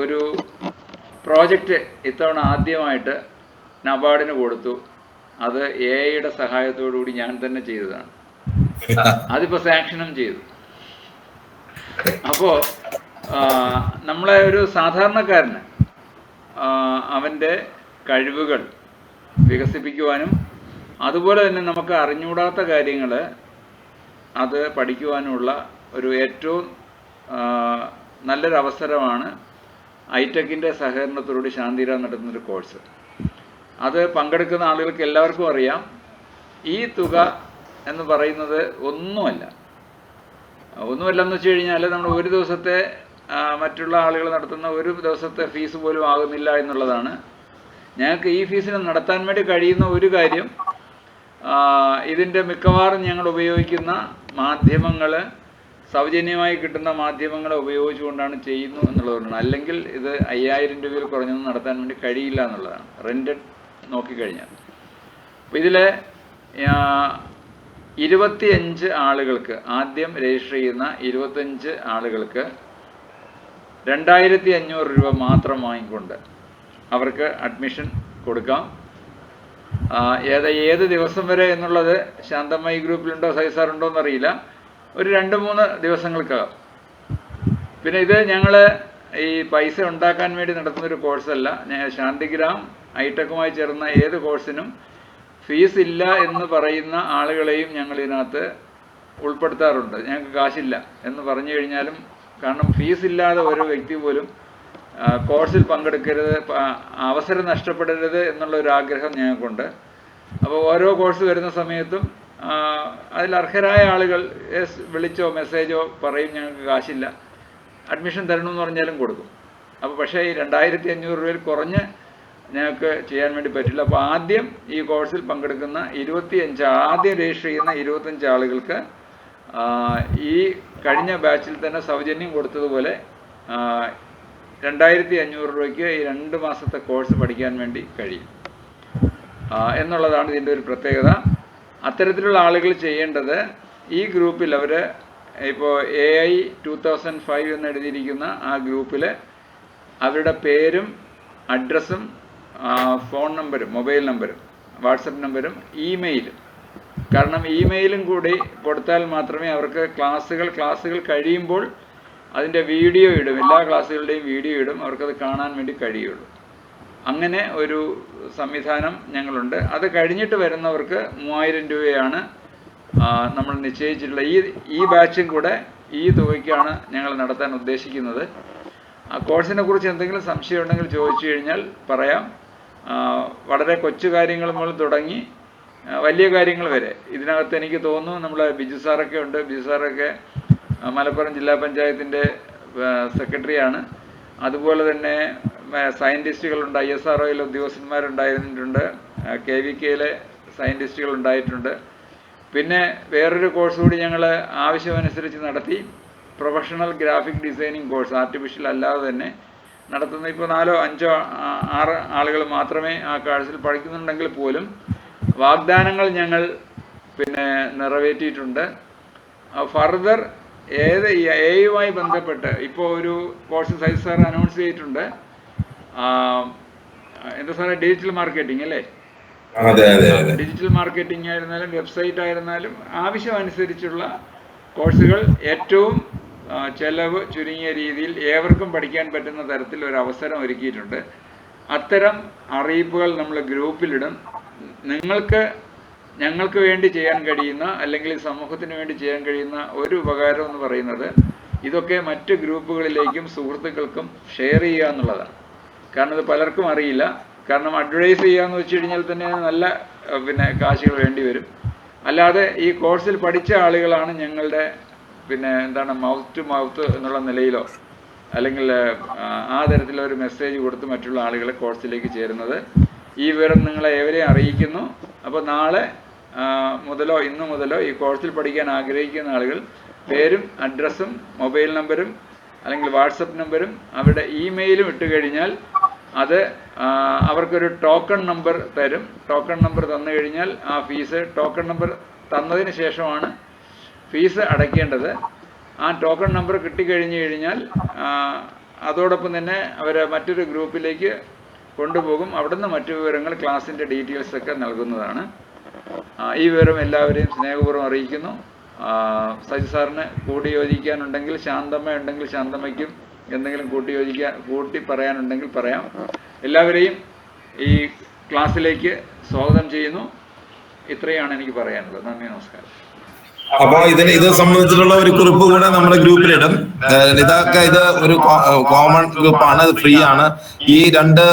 ഒരു പ്രോജക്റ്റ് ഇത്തവണ ആദ്യമായിട്ട് നബാർഡിന് കൊടുത്തു. അത് AI-യുടെ സഹായത്തോടുകൂടി ഞാൻ തന്നെ ചെയ്തതാണ്. അതിപ്പോൾ സാങ്ഷനും ചെയ്തു. അപ്പോൾ നമ്മളെ ഒരു സാധാരണക്കാരന് അവൻ്റെ കഴിവുകൾ വികസിപ്പിക്കുവാനും അതുപോലെ തന്നെ നമുക്ക് അറിഞ്ഞുകൂടാത്ത കാര്യങ്ങൾ അത് പഠിക്കുവാനുമുള്ള ഒരു ഏറ്റവും നല്ലൊരു അവസരമാണ് ഐടെക്കിൻ്റെ സഹകരണത്തോടുകൂടി ശാന്തിഗ്രാം നടത്തുന്നൊരു കോഴ്സ്. അത് പങ്കെടുക്കുന്ന ആളുകൾക്ക് എല്ലാവർക്കും അറിയാം, ഈ തുക എന്ന് പറയുന്നത് ഒന്നുമല്ലെന്ന് വെച്ച് കഴിഞ്ഞാൽ നമ്മൾ ഒരു ദിവസത്തെ മറ്റുള്ള ആളുകൾ നടത്തുന്ന ഒരു ദിവസത്തെ ഫീസ് പോലും ആകുന്നില്ല എന്നുള്ളതാണ്. ഞങ്ങൾക്ക് ഈ ഫീസിന് നടത്താൻ വേണ്ടി കഴിയുന്ന ഒരു കാര്യം, ഇതിൻ്റെ മിക്കവാറും ഞങ്ങൾ ഉപയോഗിക്കുന്ന മാധ്യമങ്ങൾ, സൗജന്യമായി കിട്ടുന്ന മാധ്യമങ്ങളെ ഉപയോഗിച്ചുകൊണ്ടാണ് ചെയ്യുന്നു എന്നുള്ളതുകൊണ്ടാണ്. അല്ലെങ്കിൽ ഇത് 5000 രൂപയിൽ കുറഞ്ഞൊന്നും നടത്താൻ വേണ്ടി കഴിയില്ല എന്നുള്ളതാണ്, റെൻറ്റഡ് നോക്കിക്കഴിഞ്ഞാൽ. അപ്പോൾ ഇതിൽ 25 ആളുകൾക്ക്, ആദ്യം രജിസ്റ്റർ ചെയ്യുന്ന 25 ആളുകൾക്ക് 2500 രൂപ മാത്രം വാങ്ങിക്കൊണ്ട് അവർക്ക് അഡ്മിഷൻ കൊടുക്കാം. ഏത് ദിവസം വരെ എന്നുള്ളത് ശാന്തമായി ഗ്രൂപ്പിലുണ്ടോ, സൈസാറുണ്ടോ എന്നറിയില്ല. ഒരു 2-3 ദിവസങ്ങൾക്കകം. പിന്നെ ഇത് ഞങ്ങൾ ഈ പൈസ ഉണ്ടാക്കാൻ വേണ്ടി നടത്തുന്നൊരു കോഴ്സല്ല. ശാന്തിഗ്രാം ഐടെക്കുമായി ചേർന്ന ഏത് കോഴ്സിനും ഫീസ് ഇല്ല എന്ന് പറയുന്ന ആളുകളെയും ഞങ്ങൾ ഇതിനകത്ത് ഉൾപ്പെടുത്താറുണ്ട്. ഞങ്ങൾക്ക് കാശില്ല എന്ന് പറഞ്ഞു കഴിഞ്ഞാലും, കാരണം ഫീസ് ഇല്ലാതെ ഒരു വ്യക്തി പോലും കോഴ്സിൽ പങ്കെടുക്കരുത്, അവസരം നഷ്ടപ്പെടരുത് എന്നുള്ള ഒരു ആഗ്രഹം ഞങ്ങൾക്കുണ്ട്. അപ്പോൾ ഓരോ കോഴ്സ് വരുന്ന സമയത്തും അതിൽ അർഹരായ ആളുകൾ വിളിച്ചോ മെസ്സേജോ പറയും ഞങ്ങൾക്ക് കാശില്ല, അഡ്മിഷൻ തരണമെന്ന് പറഞ്ഞാലും കൊടുക്കും. അപ്പോൾ പക്ഷേ ഈ 2500 രൂപയിൽ കുറഞ്ഞ് ഞങ്ങൾക്ക് ചെയ്യാൻ വേണ്ടി പറ്റില്ല. അപ്പോൾ ആദ്യം ഈ കോഴ്സിൽ പങ്കെടുക്കുന്ന 25 ആദ്യം രജിസ്റ്റർ ചെയ്യുന്ന 25 ആളുകൾക്ക് ഈ കഴിഞ്ഞ ബാച്ചിൽ തന്നെ സൗജന്യം കൊടുത്തതുപോലെ 2500 രൂപയ്ക്ക് ഈ 2 മാസത്തെ കോഴ്സ് പഠിക്കാൻ വേണ്ടി കഴിയും എന്നുള്ളതാണ് ഇതിൻ്റെ ഒരു പ്രത്യേകത. അത്തരത്തിലുള്ള ആളുകൾ ചെയ്യേണ്ടത് ഈ ഗ്രൂപ്പിൽ അവർ ഇപ്പോൾ AI 2005 എന്ന് എഴുതിയിരിക്കുന്ന ആ ഗ്രൂപ്പിൽ അവരുടെ പേരും അഡ്രസ്സും ഫോൺ നമ്പരും മൊബൈൽ നമ്പരും വാട്സപ്പ് നമ്പരും ഇമെയിലും, കാരണം ഇമെയിലും കൂടി കൊടുത്താൽ മാത്രമേ അവർക്ക് ക്ലാസ്സുകൾ കഴിയുമ്പോൾ അതിൻ്റെ വീഡിയോ ഇടും, എല്ലാ ക്ലാസ്സുകളുടെയും വീഡിയോ ഇടും, അവർക്കത് കാണാൻ വേണ്ടി കഴിയുള്ളൂ. അങ്ങനെ ഒരു സംവിധാനം ഞങ്ങളുണ്ട്. അത് കഴിഞ്ഞിട്ട് വരുന്നവർക്ക് 3000 രൂപയാണ് നമ്മൾ നിശ്ചയിച്ചിട്ടുള്ള. ഈ ബാച്ചും കൂടെ ഈ തുകയ്ക്കാണ് ഞങ്ങൾ നടത്താൻ ഉദ്ദേശിക്കുന്നത്. ആ കോഴ്സിനെ കുറിച്ച് എന്തെങ്കിലും സംശയം ഉണ്ടെങ്കിൽ ചോദിച്ചു കഴിഞ്ഞാൽ പറയാം. വളരെ കൊച്ചു കാര്യങ്ങൾ മുതൽ തുടങ്ങി വലിയ കാര്യങ്ങൾ വരെ ഇതിനകത്ത് എനിക്ക് തോന്നുന്നു നമ്മളെ ബിജു സാറൊക്കെ ഉണ്ട്. ബിജു സാറൊക്കെ മലപ്പുറം ജില്ലാ പഞ്ചായത്തിൻ്റെ സെക്രട്ടറിയാണ്. അതുപോലെ തന്നെ സയൻറ്റിസ്റ്റുകളുണ്ട്, ISROയിലെ ഉദ്യോഗസ്ഥന്മാരുണ്ടായിട്ടുണ്ട്, KVKയിലെ സയൻറ്റിസ്റ്റുകൾ ഉണ്ടായിട്ടുണ്ട്. പിന്നെ വേറൊരു കോഴ്സ് കൂടി ഞങ്ങൾ ആവശ്യമനുസരിച്ച് നടത്തി, professional graphic designing course, artificial അല്ലാതെ തന്നെ നടത്തുന്ന. ഇപ്പോൾ 4, 5, 6 ആളുകൾ മാത്രമേ ആ കോഴ്സിൽ പഠിക്കുന്നുണ്ടെങ്കിൽ പോലും വാഗ്ദാനങ്ങൾ ഞങ്ങൾ നിറവേറ്റിയിട്ടുണ്ട്. ഫർദർ AI-യുമായി ബന്ധപ്പെട്ട് ഇപ്പോൾ ഒരു കോഴ്സ് സൈസ് സാർ അനൗൺസ് ചെയ്തിട്ടുണ്ട്. എന്താ സാറേ, ഡിജിറ്റൽ മാർക്കറ്റിംഗ് അല്ലേ? ഡിജിറ്റൽ മാർക്കറ്റിംഗ് ആയിരുന്നാലും വെബ്സൈറ്റ് ആയിരുന്നാലും ആവശ്യമനുസരിച്ചുള്ള കോഴ്സുകൾ ഏറ്റവും ചെലവ് ചുരുങ്ങിയ രീതിയിൽ ഏവർക്കും പഠിക്കാൻ പറ്റുന്ന തരത്തിൽ ഒരു അവസരം ഒരുക്കിയിട്ടുണ്ട്. അത്തരം അറിയിപ്പുകൾ നമ്മൾ ഗ്രൂപ്പിലിടും. ഞങ്ങൾക്ക് വേണ്ടി ചെയ്യാൻ കഴിയുന്ന, അല്ലെങ്കിൽ സമൂഹത്തിന് വേണ്ടി ചെയ്യാൻ കഴിയുന്ന ഒരു ഉപകാരം എന്ന് പറയുന്നത് ഇതൊക്കെ മറ്റ് ഗ്രൂപ്പുകളിലേക്കും സുഹൃത്തുക്കൾക്കും ഷെയർ ചെയ്യുക എന്നുള്ളതാണ്. കാരണം ഇത് പലർക്കും അറിയില്ല. കാരണം അഡ്വർടൈസ് ചെയ്യാന്ന് വെച്ച് കഴിഞ്ഞാൽ തന്നെ നല്ല കാശുകൾ വേണ്ടി വരും. അല്ലാതെ ഈ കോഴ്സിൽ പഠിച്ച ആളുകളാണ് ഞങ്ങളുടെ മൗത്ത് ടു മൗത്ത് എന്നുള്ള നിലയിലോ അല്ലെങ്കിൽ ആ തരത്തിലൊരു മെസ്സേജ് കൊടുത്ത് മറ്റുള്ള ആളുകളെ കോഴ്സിലേക്ക് ചേരുന്നത്. ഈ വിവരം നിങ്ങളെ ഏവരെയും അറിയിക്കുന്നു. അപ്പോൾ നാളെ മുതലോ ഇന്നു മുതലോ ഈ കോഴ്സിൽ പഠിക്കാൻ ആഗ്രഹിക്കുന്ന ആളുകൾ പേരും അഡ്രസ്സും മൊബൈൽ നമ്പരും അല്ലെങ്കിൽ വാട്സപ്പ് നമ്പരും അവരുടെ ഇമെയിലും ഇട്ട് കഴിഞ്ഞാൽ അത് അവർക്കൊരു ടോക്കൺ നമ്പർ തരും. ടോക്കൺ നമ്പർ തന്നു കഴിഞ്ഞാൽ ആ ഫീസ്, ടോക്കൺ നമ്പർ തന്നതിന് ശേഷമാണ് ഫീസ് അടയ്ക്കേണ്ടത്. ആ ടോക്കൺ നമ്പർ കിട്ടിക്കഴിഞ്ഞു കഴിഞ്ഞാൽ അതോടൊപ്പം തന്നെ അവരെ മറ്റൊരു ഗ്രൂപ്പിലേക്ക് കൊണ്ടുപോകും. അവിടുന്ന് മറ്റു വിവരങ്ങൾ, ക്ലാസ്സിൻ്റെ ഡീറ്റെയിൽസ് ഒക്കെ നൽകുന്നതാണ്. ഈ വിവരം എല്ലാവരെയും സ്നേഹപൂർവ്വം അറിയിക്കുന്നു. സജി സാറിന് കൂടി യോജിക്കാനുണ്ടെങ്കിൽ, ശാന്തമ്മ ഉണ്ടെങ്കിൽ ശാന്തമ്മയ്ക്കും എന്തെങ്കിലും കൂട്ടി പറയാനുണ്ടെങ്കിൽ പറയാം. എല്ലാവരെയും ഈ ക്ലാസ്സിലേക്ക് സ്വാഗതം ചെയ്യുന്നു. ഇത്രയാണ് എനിക്ക് പറയാനുള്ളത്. നന്ദി, നമസ്കാരം. അപ്പോൾ ഇത് സംബന്ധിച്ചിട്ടുള്ള ഒരു കുറിപ്പ് കൂടെ നമ്മുടെ ഗ്രൂപ്പിലിടും. ഇത് ഒരു കോമൺ ഗ്രൂപ്പാണ്, ഫ്രീ ആണ്. ഈ 2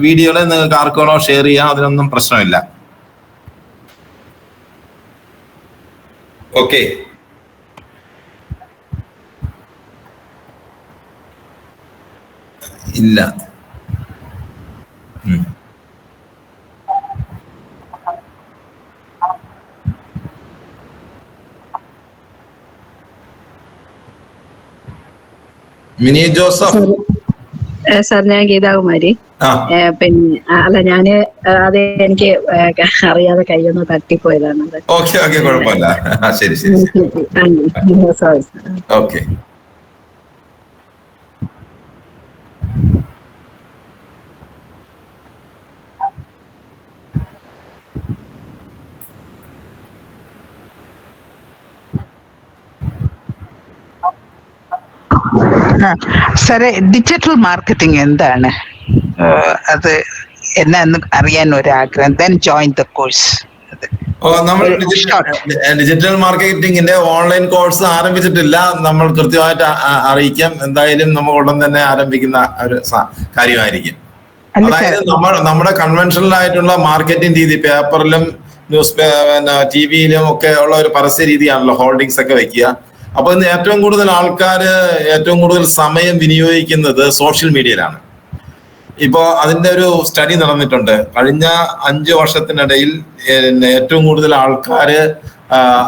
വീഡിയോകളെ നിങ്ങൾക്ക് ആർക്കാണോ ഷെയർ ചെയ്യാം, അതിനൊന്നും പ്രശ്നമില്ല. ഓക്കെ, ഇല്ല. മിനി ജോസഫ് സാർ, ഞാൻ ഗീതാകുമാരി. പിന്നെ അല്ല, ഞാന് അത് എനിക്ക് അറിയാതെ കയ്യൊന്ന് തട്ടിപ്പോയതാണ്. ഓക്കെ, കുഴപ്പമില്ല. ശരി. ഓക്കെ. സാറേ, ഡിജിറ്റൽ മാർക്കറ്റിംഗ് എന്താണ്? അത് എന്നാന്ന് അറിയാൻ ഒരു ആഗ്രഹം. Then join the course. നമ്മൾ ഡിജിറ്റൽ മാർക്കറ്റിംഗിന്റെ ഓൺലൈൻ കോഴ്സ് ആരംഭിച്ചിട്ടില്ല. നമ്മൾ കൃത്യമായിട്ട് അറിയിക്കാം. എന്തായാലും നമ്മൾ ഉടൻ തന്നെ ആരംഭിക്കുന്ന ഒരു കാര്യമായിരിക്കും. അതായത് നമ്മുടെ കൺവെൻഷണൽ ആയിട്ടുള്ള മാർക്കറ്റിംഗ് രീതി, പേപ്പറിലും ന്യൂസ് TV-യിലും ഒക്കെ ഉള്ള ഒരു പരസ്യ രീതിയാണല്ലോ ഹോൾഡിങ്സ് ഒക്കെ വെക്കുക. അപ്പൊ ഇന്ന് ഏറ്റവും കൂടുതൽ ആൾക്കാര് ഏറ്റവും കൂടുതൽ സമയം വിനിയോഗിക്കുന്നത് സോഷ്യൽ മീഡിയയിലാണ്. ഇപ്പോ അതിന്റെ ഒരു സ്റ്റഡി നടന്നിട്ടുണ്ട്. കഴിഞ്ഞ 5 വർഷത്തിനിടയിൽ ഏറ്റവും കൂടുതൽ ആൾക്കാര്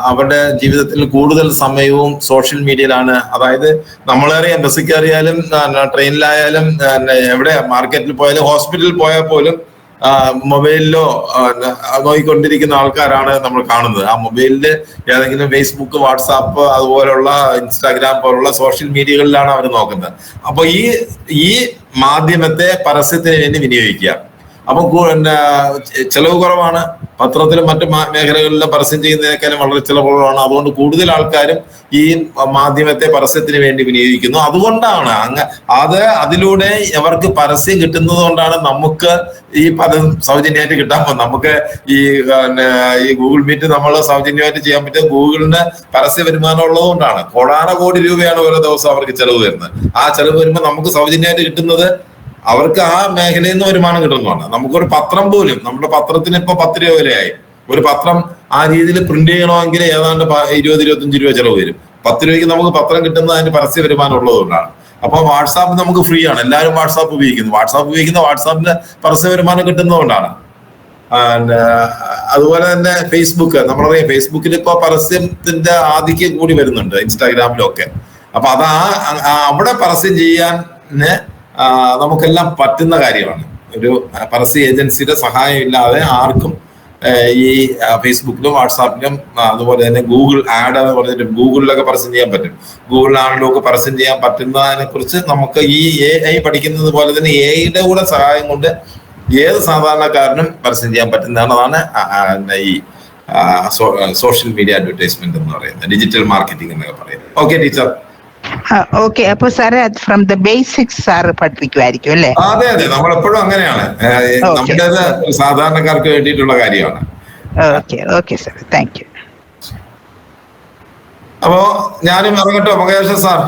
അവരുടെ ജീവിതത്തിൽ കൂടുതൽ സമയവും സോഷ്യൽ മീഡിയയിലാണ്. അതായത് നമ്മളറിയാം, ബസ്സിൽ കയറിയാലും ട്രെയിനിലായാലും എവിടെ മാർക്കറ്റിൽ പോയാലും ഹോസ്പിറ്റലിൽ പോയാൽ പോലും മൊബൈലിലോ നോക്കിക്കൊണ്ടിരിക്കുന്ന ആൾക്കാരാണ് നമ്മൾ കാണുന്നത്. ആ മൊബൈലില് ഏതെങ്കിലും ഫേസ്ബുക്ക്, വാട്സാപ്പ്, അതുപോലുള്ള ഇൻസ്റ്റാഗ്രാം പോലുള്ള സോഷ്യൽ മീഡിയകളിലാണ് അവർ നോക്കുന്നത്. അപ്പൊ ഈ മാധ്യമത്തെ പരസ്യത്തിന് വേണ്ടി വിനിയോഗിക്കുക. അപ്പം ചെലവ് കുറവാണ്. പത്രത്തിലും മറ്റു മേഖലകളിലും പരസ്യം ചെയ്യുന്നതിനേക്കാളും വളരെ ചിലവ് കുറവാണ്. അതുകൊണ്ട് കൂടുതൽ ആൾക്കാരും ഈ മാധ്യമത്തെ പരസ്യത്തിന് വേണ്ടി വിനിയോഗിക്കുന്നു. അതുകൊണ്ടാണ് അതിലൂടെ അവർക്ക് പരസ്യം കിട്ടുന്നത് കൊണ്ടാണ് നമുക്ക് ഈ പദം സൗജന്യമായിട്ട് കിട്ടാൻ പോകുന്നത്. നമുക്ക് ഈ ഗൂഗിൾ മീറ്റ് നമ്മൾ സൗജന്യമായിട്ട് ചെയ്യാൻ പറ്റും. ഗൂഗിളിന് പരസ്യ വരുമാനം ഉള്ളത് കൊണ്ടാണ്. കോടാനകോടി രൂപയാണ് ഓരോ ദിവസം അവർക്ക് ചെലവ് വരുന്നത്. ആ ചെലവ് വരുമ്പോൾ നമുക്ക് സൗജന്യമായിട്ട് കിട്ടുന്നത് അവർക്ക് ആ മേഖലയിൽ നിന്ന് വരുമാനം കിട്ടുന്നതാണ്. നമുക്കൊരു പത്രം പോലും, നമ്മുടെ പത്രത്തിന് ഇപ്പൊ 10 രൂപ വിലയായി. ഒരു പത്രം ആ രീതിയിൽ പ്രിന്റ് ചെയ്യണമെങ്കിൽ ഏതാണ്ട് 20-25 രൂപ ചെലവ് വരും. 10 രൂപയ്ക്ക് നമുക്ക് പത്രം കിട്ടുന്നത് അതിന് പരസ്യ വരുമാനം ഉള്ളതുകൊണ്ടാണ്. അപ്പൊ വാട്സാപ്പ് നമുക്ക് ഫ്രീ ആണ്. എല്ലാവരും വാട്സാപ്പ് ഉപയോഗിക്കുന്നു. വാട്സാപ്പിന് പരസ്യ വരുമാനം കിട്ടുന്നതുകൊണ്ടാണ്. അതുപോലെ തന്നെ ഫേസ്ബുക്ക്, നമ്മളറിയാം ഫേസ്ബുക്കിൽ ഇപ്പൊ പരസ്യത്തിന്റെ ആധിക്യം കൂടി വരുന്നുണ്ട്, ഇൻസ്റ്റാഗ്രാമിലും ഒക്കെ. അപ്പൊ അവിടെ പരസ്യം ചെയ്യാൻ നമുക്കെല്ലാം പറ്റുന്ന കാര്യമാണ്. ഒരു പരസ്യ ഏജൻസിയുടെ സഹായം ഇല്ലാതെ ആർക്കും ഈ ഫേസ്ബുക്കിലും വാട്സാപ്പിലും അതുപോലെ തന്നെ ഗൂഗിൾ ആഡ് എന്ന് പറഞ്ഞിട്ട് ഗൂഗിളിലൊക്കെ പരസ്യം ചെയ്യാൻ പറ്റും. ഗൂഗിൾ ആഡിലൊക്കെ പരസ്യം ചെയ്യാൻ പറ്റുന്നതിനെ കുറിച്ച് നമുക്ക് ഈ AI പഠിക്കുന്നത് പോലെ തന്നെ AI-യുടെ കൂടെ സഹായം കൊണ്ട് ഏത് സാധാരണക്കാരനും പരസ്യം ചെയ്യാൻ പറ്റുന്നതാണ് ഈ സോഷ്യൽ മീഡിയ അഡ്വർടൈസ്മെന്റ് എന്ന് പറയുന്നത്, ഡിജിറ്റൽ മാർക്കറ്റിംഗ് എന്നൊക്കെ പറയുന്നത്. Okay teacher. ഓക്കെ, അപ്പൊ sir from the basics sir പഠിപ്പിക്കുമായിരിക്കും അല്ലേ? അതെ, നമ്മളെപ്പോഴും അങ്ങനെയാണ്. നമ്മുടേത് സാധാരണക്കാർക്ക് വേണ്ടിയിട്ടുള്ള കാര്യമാണ്. Okay sir, thank you. അപ്പോ ഞാനും ഇറങ്ങട്ടോ മകേഷ് സാർ?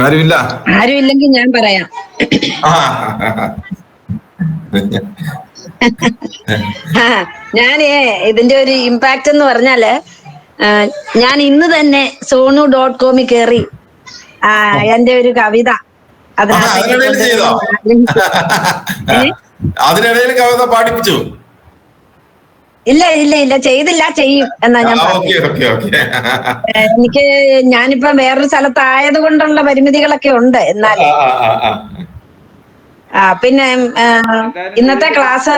ആരുമില്ലെങ്കിൽ ഞാൻ പറയാം. ഞാനേ ഇതിന്റെ ഒരു ഇമ്പാക്ട് എന്ന് പറഞ്ഞാല്, ഞാൻ ഇന്ന് തന്നെ sonu.com കയറി എന്റെ ഒരു കവിത അതിനിടയിൽ കവിത പാടിപ്പിച്ചു? ഇല്ല ചെയ്തില്ല, ചെയ്യും എന്നാ ഞാൻ എനിക്ക് ഞാനിപ്പോ വേറൊരു സ്ഥലത്തായത് കൊണ്ടുള്ള പരിമിതികളൊക്കെ ഉണ്ട്. എന്നാലും പിന്നെ ഇന്നത്തെ ക്ലാസ്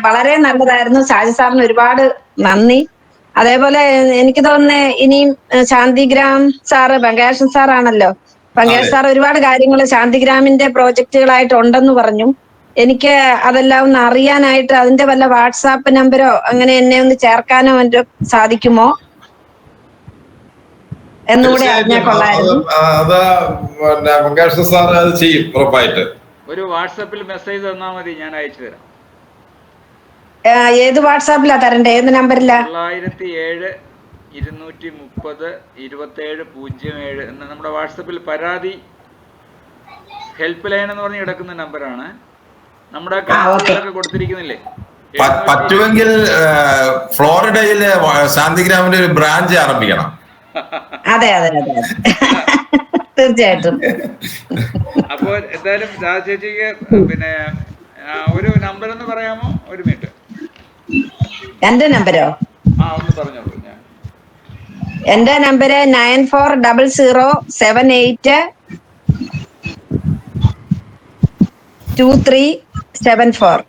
വളരെ നല്ലതായിരുന്നു. ഷാജി സാറിന് ഒരുപാട് നന്ദി. അതേപോലെ എനിക്ക് തോന്നുന്നേ ഇനിയും ശാന്തിഗ്രാം സാറ്, പങ്കേഷൻ സാറാണല്ലോ, പങ്കേഷ് സാർ ഒരുപാട് കാര്യങ്ങൾ ശാന്തിഗ്രാമിന്റെ പ്രോജക്റ്റുകളായിട്ട് ഉണ്ടെന്ന് പറഞ്ഞു. എനിക്ക് അതെല്ലാം ഒന്ന് അറിയാനായിട്ട് അതിന്റെ വല്ല വാട്സാപ്പ് നമ്പരോ അങ്ങനെ എന്നെ ഒന്ന് ചേർക്കാനോ മറ്റോ സാധിക്കുമോ എന്നുകൂടെ അറിഞ്ഞാൽ കൊള്ളായിരുന്നു. ഒരു വാട്സാപ്പിൽ മെസ്സേജ് തന്നാൽ മതി, ഞാൻ അയച്ചു തരാം. ഏത് വാട്സാപ്പിലാ തരണ്ടേ? ഏത് നമ്പറിലാ? 907-230-2707 എന്ന നമ്മുടെ വാട്സാപ്പിൽ പരാതി ഹെൽപ്പ് ലൈൻ എന്ന് പറഞ്ഞ് കിടക്കുന്ന നമ്പറാണ്. നമ്മുടെ ഒക്കെ കൊടുത്തിരിക്കുന്നില്ലേ? പറ്റുമെങ്കിൽ ഫ്ലോറിഡയിലെ ശാന്തിഗ്രാമിന്റെ ഒരു ബ്രാഞ്ച് ആരംഭിക്കണം. അതെ തീർച്ചയായിട്ടും. അപ്പോൾ എന്തായാലും ചേച്ചിക്ക് പിന്നെ ഒരു നമ്പർ എന്ന് പറയാമോ? ഒരു മിനിറ്റ്. എന്റെ നമ്പരോ? ഒന്ന് പറഞ്ഞോളൂ. എന്റെ നമ്പര് 9400782374.